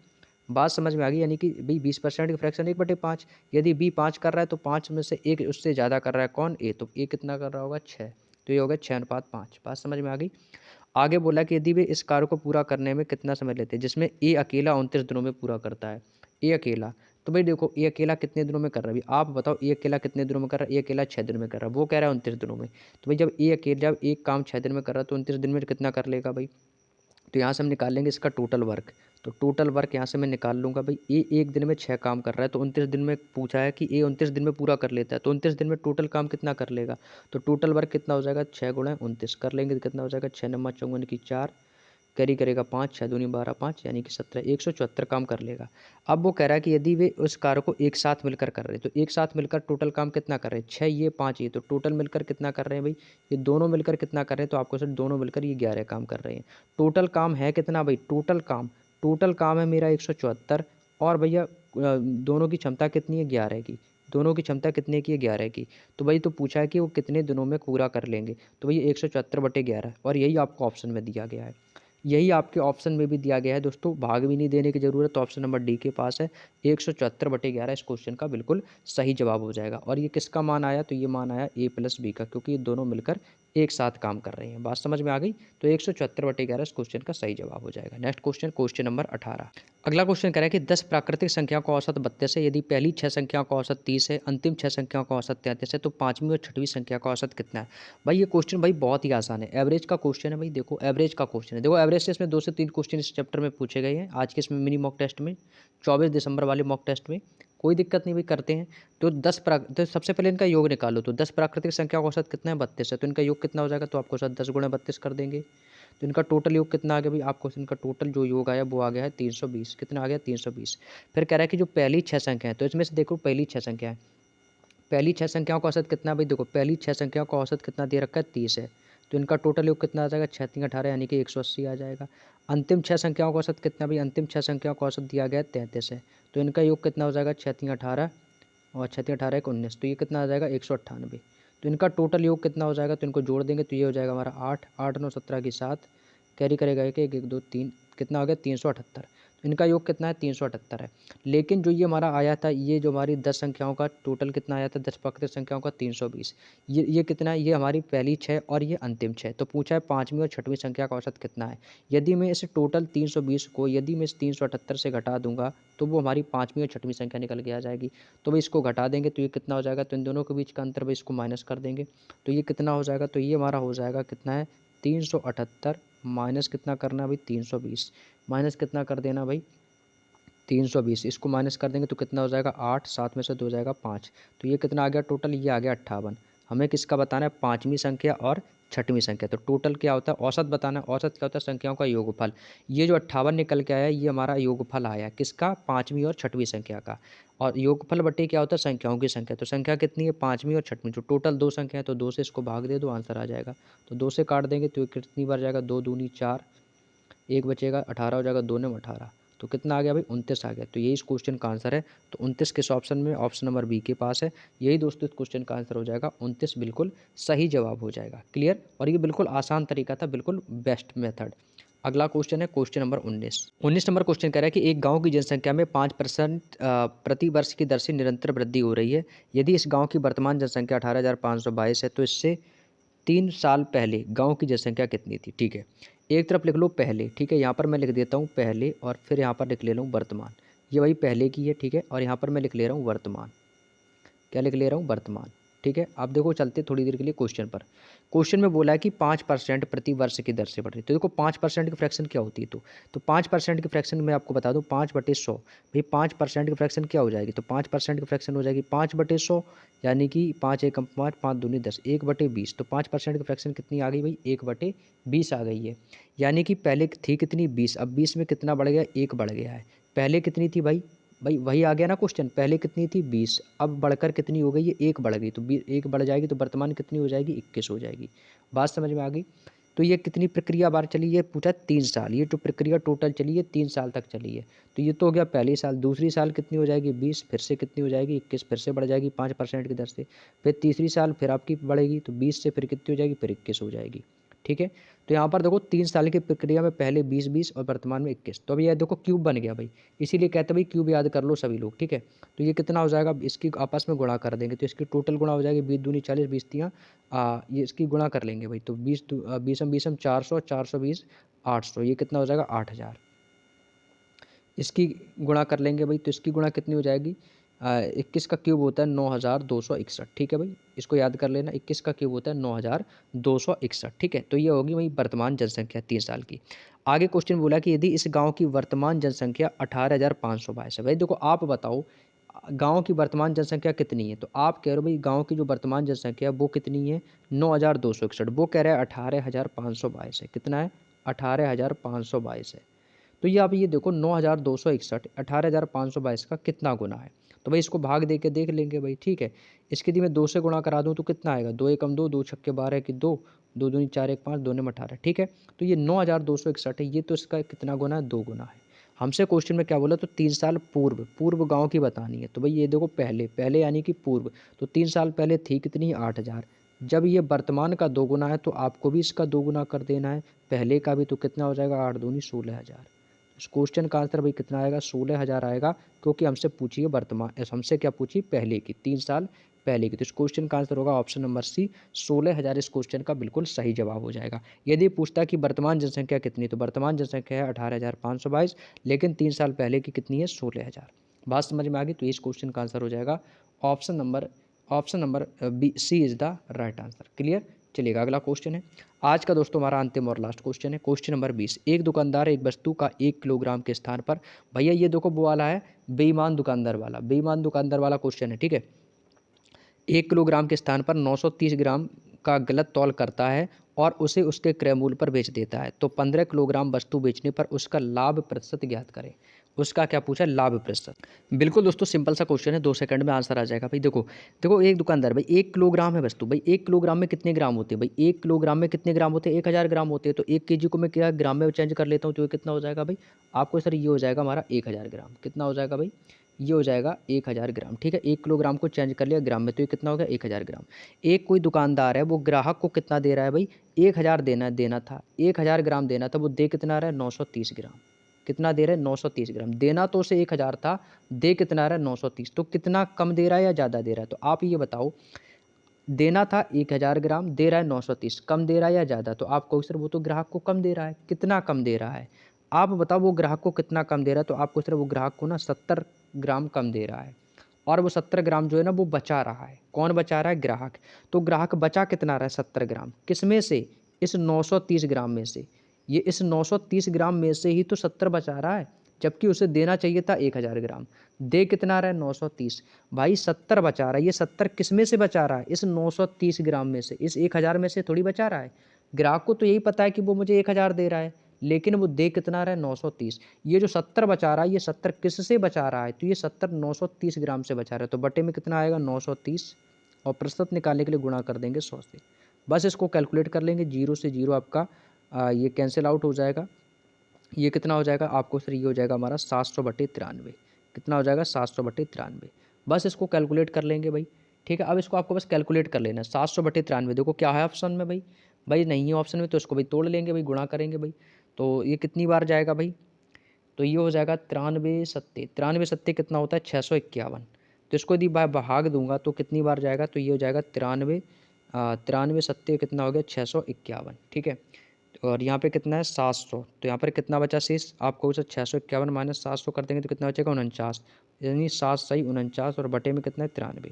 बात समझ में आ गई। यानी कि भाई 20% की फ्रैक्शन 1/5, यदि बी 5 कर रहा है तो 5 में से एक उससे ज़्यादा कर रहा है कौन, ए, तो ए कितना कर रहा होगा 6, तो ये हो गया 6:5। बात समझ में आ गई। आगे बोला कि यदि वे इस कार्य को पूरा करने में कितना समय लेते हैं, जिसमें ए अकेला 29 दिनों में पूरा करता है। ए अकेला, तो भाई देखो ए अकेला कितने दिनों में कर रहा है, अभी आप बताओ ए अकेला कितने दिनों में कर रहा है। ए अकेला 6 दिन में कर रहा है, वो कह रहा है 29 दिनों में। तो भाई जब एक काम 6 दिन में कर रहा है तो 29 दिन में कितना कर लेगा भाई। तो यहाँ से हम निकाल लेंगे इसका टोटल वर्क। तो टोटल वर्क यहाँ से मैं निकाल लूँगा भाई, ए एक दिन में 6 काम कर रहा है, तो 29 दिन में पूछा है कि ए 29 दिन में पूरा कर लेता है, तो 29 दिन में टोटल काम कितना कर लेगा। तो टोटल वर्क कितना हो जाएगा, 6 × 29 कर लेंगे तो कितना हो जाएगा, 6 × 9 = 4, कैरी करेगा 5, 6 दूनी 12, 5 यानी कि 17, 174 काम कर लेगा। अब वो कह रहा है कि यदि वे उस कार्य को एक साथ मिलकर कर रहे हैं, तो एक साथ मिलकर टोटल काम कितना कर रहे हैं, 6 ये 5 ये, तो टोटल मिलकर कितना कर रहे हैं भाई, ये दोनों मिलकर कितना कर रहे हैं, तो आपको सिर्फ दोनों मिलकर ये 11 काम कर रहे हैं। टोटल काम है कितना भाई, टोटल काम है मेरा 174, और भैया दोनों की क्षमता कितनी है, 11 की। दोनों की क्षमता कितने की है, 11 की। तो भाई तो पूछा है कि वो कितने दिनों में पूरा कर लेंगे, तो भाई 174/11, और यही आपको ऑप्शन में दिया गया है। यही आपके ऑप्शन में भी दिया गया है दोस्तों, भाग भी नहीं देने की ज़रूरत, तो ऑप्शन नंबर डी के पास है 174/11 इस क्वेश्चन का बिल्कुल सही जवाब हो जाएगा। और ये किसका मान आया, तो ये मान आया A+B का, क्योंकि ये दोनों मिलकर एक साथ काम कर रहे हैं। बात समझ में आ गई, तो 174/11 इस क्वेश्चन का सही जवाब हो जाएगा। Next question, question number 18। अगला क्वेश्चन कह रहा है कि 10 प्राकृतिक संख्याओं का औसत 32 है, यदि पहली 6 संख्याओं का औसत 30 है, अंतिम 6 संख्याओं का औसत 33 है, तो पाँचवीं और छठवीं संख्या का औसत कितना है। भाई ये क्वेश्चन भाई बहुत ही आसान है, एवरेज का क्वेश्चन है भाई। देखो एवरेज का क्वेश्चन है, देखो एवरेज से इसमें 2 से 3 क्वेश्चन इस चैप्टर में पूछे गए हैं आज के इसमें मिनी मॉक टेस्ट में, 24 दिसंबर वाले मॉक टेस्ट में। कोई दिक्कत नहीं भाई, करते हैं। तो सबसे पहले इनका योग निकालो, तो 10 प्राकृतिक संख्या का औसत कितना है, 32 है, तो इनका योग कितना हो जाएगा, तो आपको साथ 10 गुणा 32 कर देंगे, तो इनका टोटल योग कितना आ गया भाई, आपको इनका टोटल जो योग आया वो आ गया है 320। कितना आ गया, 320। फिर कह रहा है कि जो पहली 6 संख्या है, तो इसमें से देखो पहली 6 संख्या है, पहली 6 संख्याओं का औसत कितना है भाई, देखो पहली 6 संख्याओं का औसत कितना दे रखा है, 30 है, तो इनका टोटल योग कितना आ जाएगा, 6 3 18 यानी कि 180 आ जाएगा। अंतिम 6 संख्याओं का औसत कितना भाई, अंतिम 6 संख्याओं का औसत दिया गया है 33 है, तो इनका योग कितना हो जाएगा, 6 3 18 और 6 3 18 1 19, तो ये कितना आ जाएगा 198। तो इनका टोटल योग कितना हो जाएगा, तो इनको जोड़ देंगे तो ये हो जाएगा हमारा 8 8 9 17 की 7, कैरी करेगा 1 1 1 2 3, कितना हो गया 378। तो इनका योग कितना है, 378 है। लेकिन जो ये हमारा आया था, ये जो हमारी 10 संख्याओं का टोटल कितना आया था, 10 प्राकृतिक संख्याओं का 320, ये कितना है, ये हमारी पहली 6 और ये अंतिम 6। तो पूछा है पाँचवीं और छठवीं संख्या का औसत कितना है। यदि मैं इस टोटल 320 को यदि मैं इस 378 से घटा दूंगा, तो वो हमारी पाँचवीं और छठवीं संख्या निकल के आ जाएगी। तो भाई इसको घटा देंगे तो ये कितना हो जाएगा, तो इन दोनों के बीच का अंतर भाई इसको माइनस कर देंगे, तो ये कितना हो जाएगा, तो ये हमारा हो जाएगा कितना है 378, माइनस कितना करना है भाई 320, माइनस कितना कर देना भाई 320, इसको माइनस कर देंगे तो कितना हो जाएगा 8, 7 में से 2 हो जाएगा 5, तो ये कितना आ गया टोटल, ये आ गया 58। हमें किसका बताना है, पाँचवीं संख्या और छठवीं संख्या। तो टोटल क्या होता है, औसत बताना है, औसत क्या होता है, संख्याओं का योगफल। ये जो 58 निकल के आया, ये हमारा योगफल आया किसका, पाँचवीं और छठवीं संख्या का। और योगफल बटे क्या होता है, संख्याओं की संख्या। तो संख्या कितनी है, पाँचवीं और छठवीं, जो टोटल 2 संख्या है, तो 2 से इसको भाग दे दो, आंसर आ जाएगा। तो 2 से काट देंगे तो ये कितनी बार जाएगा, 2 दूनी 4, एक बचेगा 18 हो जाएगा, 2 ने 18, तो कितना आ गया भाई 29 आ गया। तो यही इस क्वेश्चन का आंसर है। तो 29 किस ऑप्शन में, ऑप्शन नंबर बी के पास है। यही दोस्तों इस क्वेश्चन का आंसर हो जाएगा 29, बिल्कुल सही जवाब हो जाएगा। क्लियर, और ये बिल्कुल आसान तरीका था, बिल्कुल बेस्ट मेथड। अगला क्वेश्चन है क्वेश्चन नंबर 19 नंबर क्वेश्चन कह रहा है कि एक गांव की जनसंख्या में 5% प्रति वर्ष की दर से निरंतर वृद्धि हो रही है। यदि इस गांव की वर्तमान जनसंख्या 18,522 है, तो इससे 3 साल पहले गांव की जनसंख्या कितनी थी। ठीक है, एक तरफ लिख लो पहले, ठीक है, यहाँ पर मैं लिख देता हूँ पहले, और फिर यहाँ पर लिख ले रहा हूँ वर्तमान। ये वही पहले की है, ठीक है, और यहाँ पर मैं लिख ले रहा हूँ वर्तमान। क्या लिख ले रहा हूँ, वर्तमान। ठीक है, अब देखो चलते थोड़ी देर के लिए क्वेश्चन पर। क्वेश्चन में बोला है कि 5% प्रति वर्ष की दर से बढ़ रही है। तो देखो 5% की फ्रैक्शन क्या होती है, तो 5% की फ्रैक्शन मैं आपको बता दूँ, 5/100। भाई 5% की फ्रैक्शन क्या हो जाएगी, तो 5% की फ्रैक्शन हो जाएगी 5/100, यानी कि 5 एकम 5, 5 दूनी 10, 1/20। तो 5% की फ्रैक्शन कितनी आ गई भाई, 1/20 आ गई है। यानी कि पहले थी कितनी 20, अब 20 में कितना बढ़ गया, 1 बढ़ गया है। पहले कितनी थी भाई, भाई वही आ गया ना क्वेश्चन, पहले कितनी थी 20, अब बढ़कर कितनी हो गई है, 1 बढ़ गई। तो 1 बढ़ जाएगी तो वर्तमान कितनी हो जाएगी, 21 हो जाएगी। बात समझ में आ गई। तो ये कितनी प्रक्रिया बार चली है, पूछा 3 साल, ये जो प्रक्रिया टोटल चली है 3 साल तक चली है। तो ये तो हो गया पहले साल, दूसरी साल कितनी हो जाएगी 20, फिर से कितनी हो जाएगी 21, फिर से बढ़ जाएगी 5% की दर से। फिर तीसरी साल फिर आपकी बढ़ेगी, तो 20 से फिर कितनी हो जाएगी, फिर 21 हो जाएगी। ठीक है, तो यहाँ पर देखो 3 साल की प्रक्रिया में पहले 20 और वर्तमान में 21। तो अभी यह देखो क्यूब बन गया भाई, इसीलिए कहते हैं भाई क्यूब याद कर लो सभी लोग। ठीक है, तो ये कितना हो जाएगा, इसकी आपस में गुणा कर देंगे, तो इसकी टोटल गुणा हो जाएगी 20 दूनी 40, 20 तियाँ ये इसकी गुणा कर लेंगे भाई, तो 20 400, 420 800, ये कितना हो जाएगा 8000। इसकी गुणा कर लेंगे भाई, तो इसकी गुणा कितनी हो जाएगी, 21 का क्यूब होता है 9261। ठीक है भाई, इसको याद कर लेना, 21 का क्यूब होता है 9261। ठीक है, तो ये होगी वही वर्तमान जनसंख्या 3 साल की। आगे क्वेश्चन बोला कि यदि इस गांव की वर्तमान जनसंख्या 18,522 है। भाई देखो आप बताओ गांव की वर्तमान जनसंख्या कितनी है, तो आप कह रहे हो भाई गांव की जो वर्तमान जनसंख्या है वो कितनी है, 9261। वो कह रहा है 18,522 है, कितना है 18,522 है। तो ये आप ये देखो 9,261 18,522 का कितना गुना है। तो भाई इसको भाग दे के देख लेंगे भाई, ठीक है। इसकी यदि मैं 2 से गुणा करा दूँ तो कितना आएगा, 2 एकम 2, 2 छक्के 12 की 2, 2 दूनी 4 एक 5, 2 नेम 18, ठीक है। तो ये 9,261 है, ये तो इसका कितना गुना है, 2 गुना है। हमसे क्वेश्चन में क्या बोला, तो 3 साल पूर्व, पूर्व गाँव की बतानी है। तो भाई ये देखो पहले, पहले यानी कि पूर्व, तो 3 साल पहले थी कितनी, 8,000। जब ये वर्तमान का 2 गुना है तो आपको भी इसका 2 गुना कर देना है, पहले का भी। तो कितना हो जाएगा, 8 दूनी 16,000। इस क्वेश्चन का आंसर भाई कितना आएगा, 16,000 आएगा, क्योंकि हमसे पूछी है वर्तमान, हमसे क्या पूछी, पहले की, 3 साल पहले की। तो इस क्वेश्चन का आंसर होगा ऑप्शन नंबर सी, 16,000 इस क्वेश्चन का बिल्कुल सही जवाब हो जाएगा। यदि पूछता कि वर्तमान जनसंख्या कितनी, तो वर्तमान जनसंख्या है 18,522, लेकिन 3 साल पहले की कितनी है, 16,000। बात समझ में आ गई। तो इस क्वेश्चन का आंसर हो जाएगा option number B, C is the right answer. Clear. चलिएगा अगला क्वेश्चन है आज का दोस्तों, हमारा अंतिम और लास्ट क्वेश्चन है, क्वेश्चन नंबर 20। एक दुकानदार एक वस्तु का 1 किलोग्राम के स्थान पर, भैया ये देखो वो वाला है बेईमान दुकानदार वाला, बेईमान दुकानदार वाला क्वेश्चन है, ठीक है। 1 किलोग्राम के स्थान पर 930 ग्राम का गलत तौल करता है और उसे उसके क्रय मूल्य पर बेच देता है, तो 15 किलोग्राम वस्तु बेचने पर उसका लाभ प्रतिशत ज्ञात करें। उसका क्या पूछा है, लाभ प्रतिशत। बिल्कुल दोस्तों सिंपल सा क्वेश्चन है, 2 सेकंड में आंसर आ जाएगा भाई। देखो देखो एक दुकानदार, भाई 1 किलोग्राम है वस्तु, भाई 1 किलोग्राम में कितने ग्राम होते हैं, भाई 1 किलोग्राम में कितने ग्राम होते हैं, 1000 ग्राम होते हैं। तो 1 केजी को मैं क्या ग्राम में चेंज कर लेता हूँ, तो ये कितना हो जाएगा भाई आपको, सर ये हो जाएगा हमारा 1000 ग्राम। कितना हो जाएगा भाई, ये हो जाएगा 1000 ग्राम, ठीक है। 1 किलोग्राम को चेंज कर लिया ग्राम में, तो ये कितना हो गया, 1000 ग्राम। एक कोई दुकानदार है, वो ग्राहक को कितना दे रहा है भाई, 1000 देना था, 1000 ग्राम देना था, वो दे कितना रहा है, 930 ग्राम। कितना दे रहा है, 930 ग्राम। देना तो उसे 1000 था, दे कितना रहा है, 930। तो कितना कम दे रहा है या ज़्यादा दे रहा है, तो आप ये बताओ। देना था 1000 ग्राम, दे रहा है 930, कम दे रहा है या ज़्यादा। तो आप कहो सर वो तो ग्राहक को कम दे रहा है, कितना कम दे रहा है, आप बताओ वो ग्राहक को कितना कम दे रहा है। तो आपको सर वो ग्राहक को ना 70 ग्राम कम दे रहा है, और वो 70 ग्राम जो है ना वो बचा रहा है। कौन बचा रहा है, ग्राहक। तो ग्राहक बचा कितना रहा है, 70 ग्राम। किस में से, इस 930 ग्राम में से। ये इस 930 ग्राम में से ही तो 70 बचा रहा है, जबकि उसे देना चाहिए था 1000 ग्राम। दे कितना रहा है, 930। भाई 70 बचा रहा है, ये 70 किस में से बचा रहा है, इस 930 ग्राम में से, इस 1000 में से थोड़ी बचा रहा है। ग्राहक को तो यही पता है कि वो मुझे 1000 दे रहा है, लेकिन वो दे कितना रहा है, 930। ये जो 70 बचा रहा है, ये 70 किससे बचा रहा है, तो ये 70 930 ग्राम से बचा रहा है। तो बटे में कितना आएगा, 930, और प्रतिशत निकालने के लिए गुणा कर देंगे 100 से। बस इसको कैलकुलेट कर लेंगे, जीरो से जीरो आपका ये कैंसिल आउट हो जाएगा। ये कितना हो जाएगा आपको सर, ये हो जाएगा हमारा 700/93। कितना हो जाएगा, 700/93। बस इसको कैलकुलेट कर लेंगे भाई, ठीक है। अब इसको आपको बस कैलकुलेट कर लेना है, 700/93। देखो क्या है ऑप्शन में भाई, भाई नहीं है ऑप्शन में, तो इसको भाई तोड़ लेंगे भाई, गुणा करेंगे भाई। तो ये कितनी बार जाएगा भाई, तो ये हो जाएगा 93 सत्ते, 93 सत्ते कितना होता है, 651। तो इसको यदि भाग दूंगा तो कितनी बार जाएगा, तो ये हो जाएगा 93 कितना हो गया, 651, ठीक है। और यहाँ पे कितना है, 700। तो यहाँ पर कितना बचा शेष, आपको उसे 651 माइनस 700 कर देंगे तो कितना बचेगा, 49। यानी 7 सही 49, और बटे में कितना है, 93।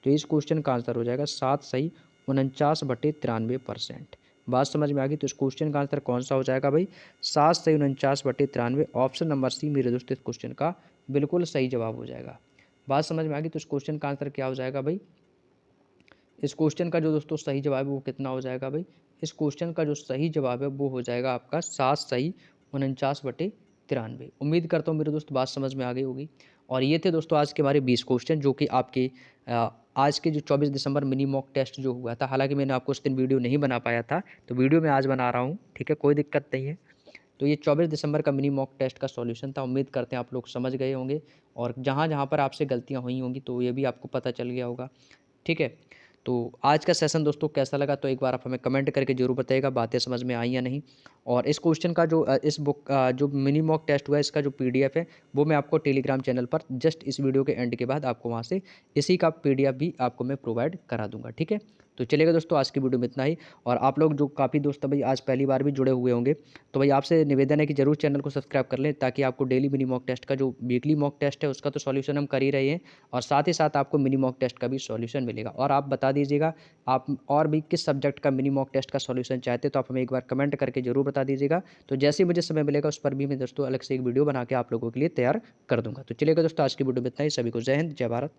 तो इस क्वेश्चन का आंसर हो जाएगा 7 सही 49/93%। बात समझ में आ गई। तो इस क्वेश्चन का आंसर कौन सा हो जाएगा भाई, 7 सही 49/93। ऑप्शन नंबर सी मेरे दोस्त इस क्वेश्चन का बिल्कुल सही जवाब हो जाएगा। बात समझ में आ गई। तो इस क्वेश्चन का आंसर क्या हो जाएगा भाई, इस क्वेश्चन का जो दोस्तों सही जवाब है वो कितना हो जाएगा भाई, इस क्वेश्चन का जो सही जवाब है वो हो जाएगा आपका 7 सही 49/93। उम्मीद करता हूँ मेरे दोस्त बात समझ में आ गई होगी। और ये थे दोस्तों आज के हमारे 20 क्वेश्चन, जो कि आपके आज के जो 24 दिसंबर मिनी मॉक टेस्ट जो हुआ था। हालांकि मैंने आपको उस दिन वीडियो नहीं बना पाया था, तो वीडियो मैं आज बना रहा हूँ, ठीक है, कोई दिक्कत नहीं है। तो ये 24 दिसंबर का मिनी मॉक टेस्ट का सॉल्यूशन था। उम्मीद करते हैं आप लोग समझ गए होंगे, और जहाँ जहाँ पर आपसे गलतियाँ हुई होंगी तो ये भी आपको पता चल गया होगा, ठीक है। तो आज का सेशन दोस्तों कैसा लगा, तो एक बार आप हमें कमेंट करके जरूर बताइएगा, बातें समझ में आई या नहीं। और इस क्वेश्चन का जो इस बुक जो मिनी मॉक टेस्ट हुआ है, इसका जो पीडीएफ है वो मैं आपको टेलीग्राम चैनल पर जस्ट इस वीडियो के एंड के बाद आपको वहाँ से इसी का पीडीएफ भी आपको मैं प्रोवाइड करा दूंगा, ठीक है। तो चलेगा दोस्तों, आज की वीडियो में इतना ही। और आप लोग जो काफ़ी दोस्त भाई आज पहली बार भी जुड़े हुए होंगे, तो भाई आपसे निवेदन है कि जरूर चैनल को सब्सक्राइब कर लें, ताकि आपको डेली मिनी मॉक टेस्ट का जो वीकली मॉक टेस्ट है उसका तो सॉल्यूशन हम कर ही रहे हैं, और साथ ही साथ आपको मिनी मॉक टेस्ट का भी सॉल्यूशन मिलेगा। और आप बता दीजिएगा आप और भी किस सब्जेक्ट का मिनी मॉक टेस्ट का सॉल्यूशन चाहते हैं, तो आप हमें एक बार कमेंट करके जरूर बता दीजिएगा। तो जैसे ही मुझे समय मिलेगा उस पर भी मैं दोस्तों अलग से एक वीडियो बना के आप लोगों के लिए तैयार कर दूंगा। तो चलिएगा दोस्तों, आज की वीडियो में इतना ही। सभी को जय हिंद, जय भारत।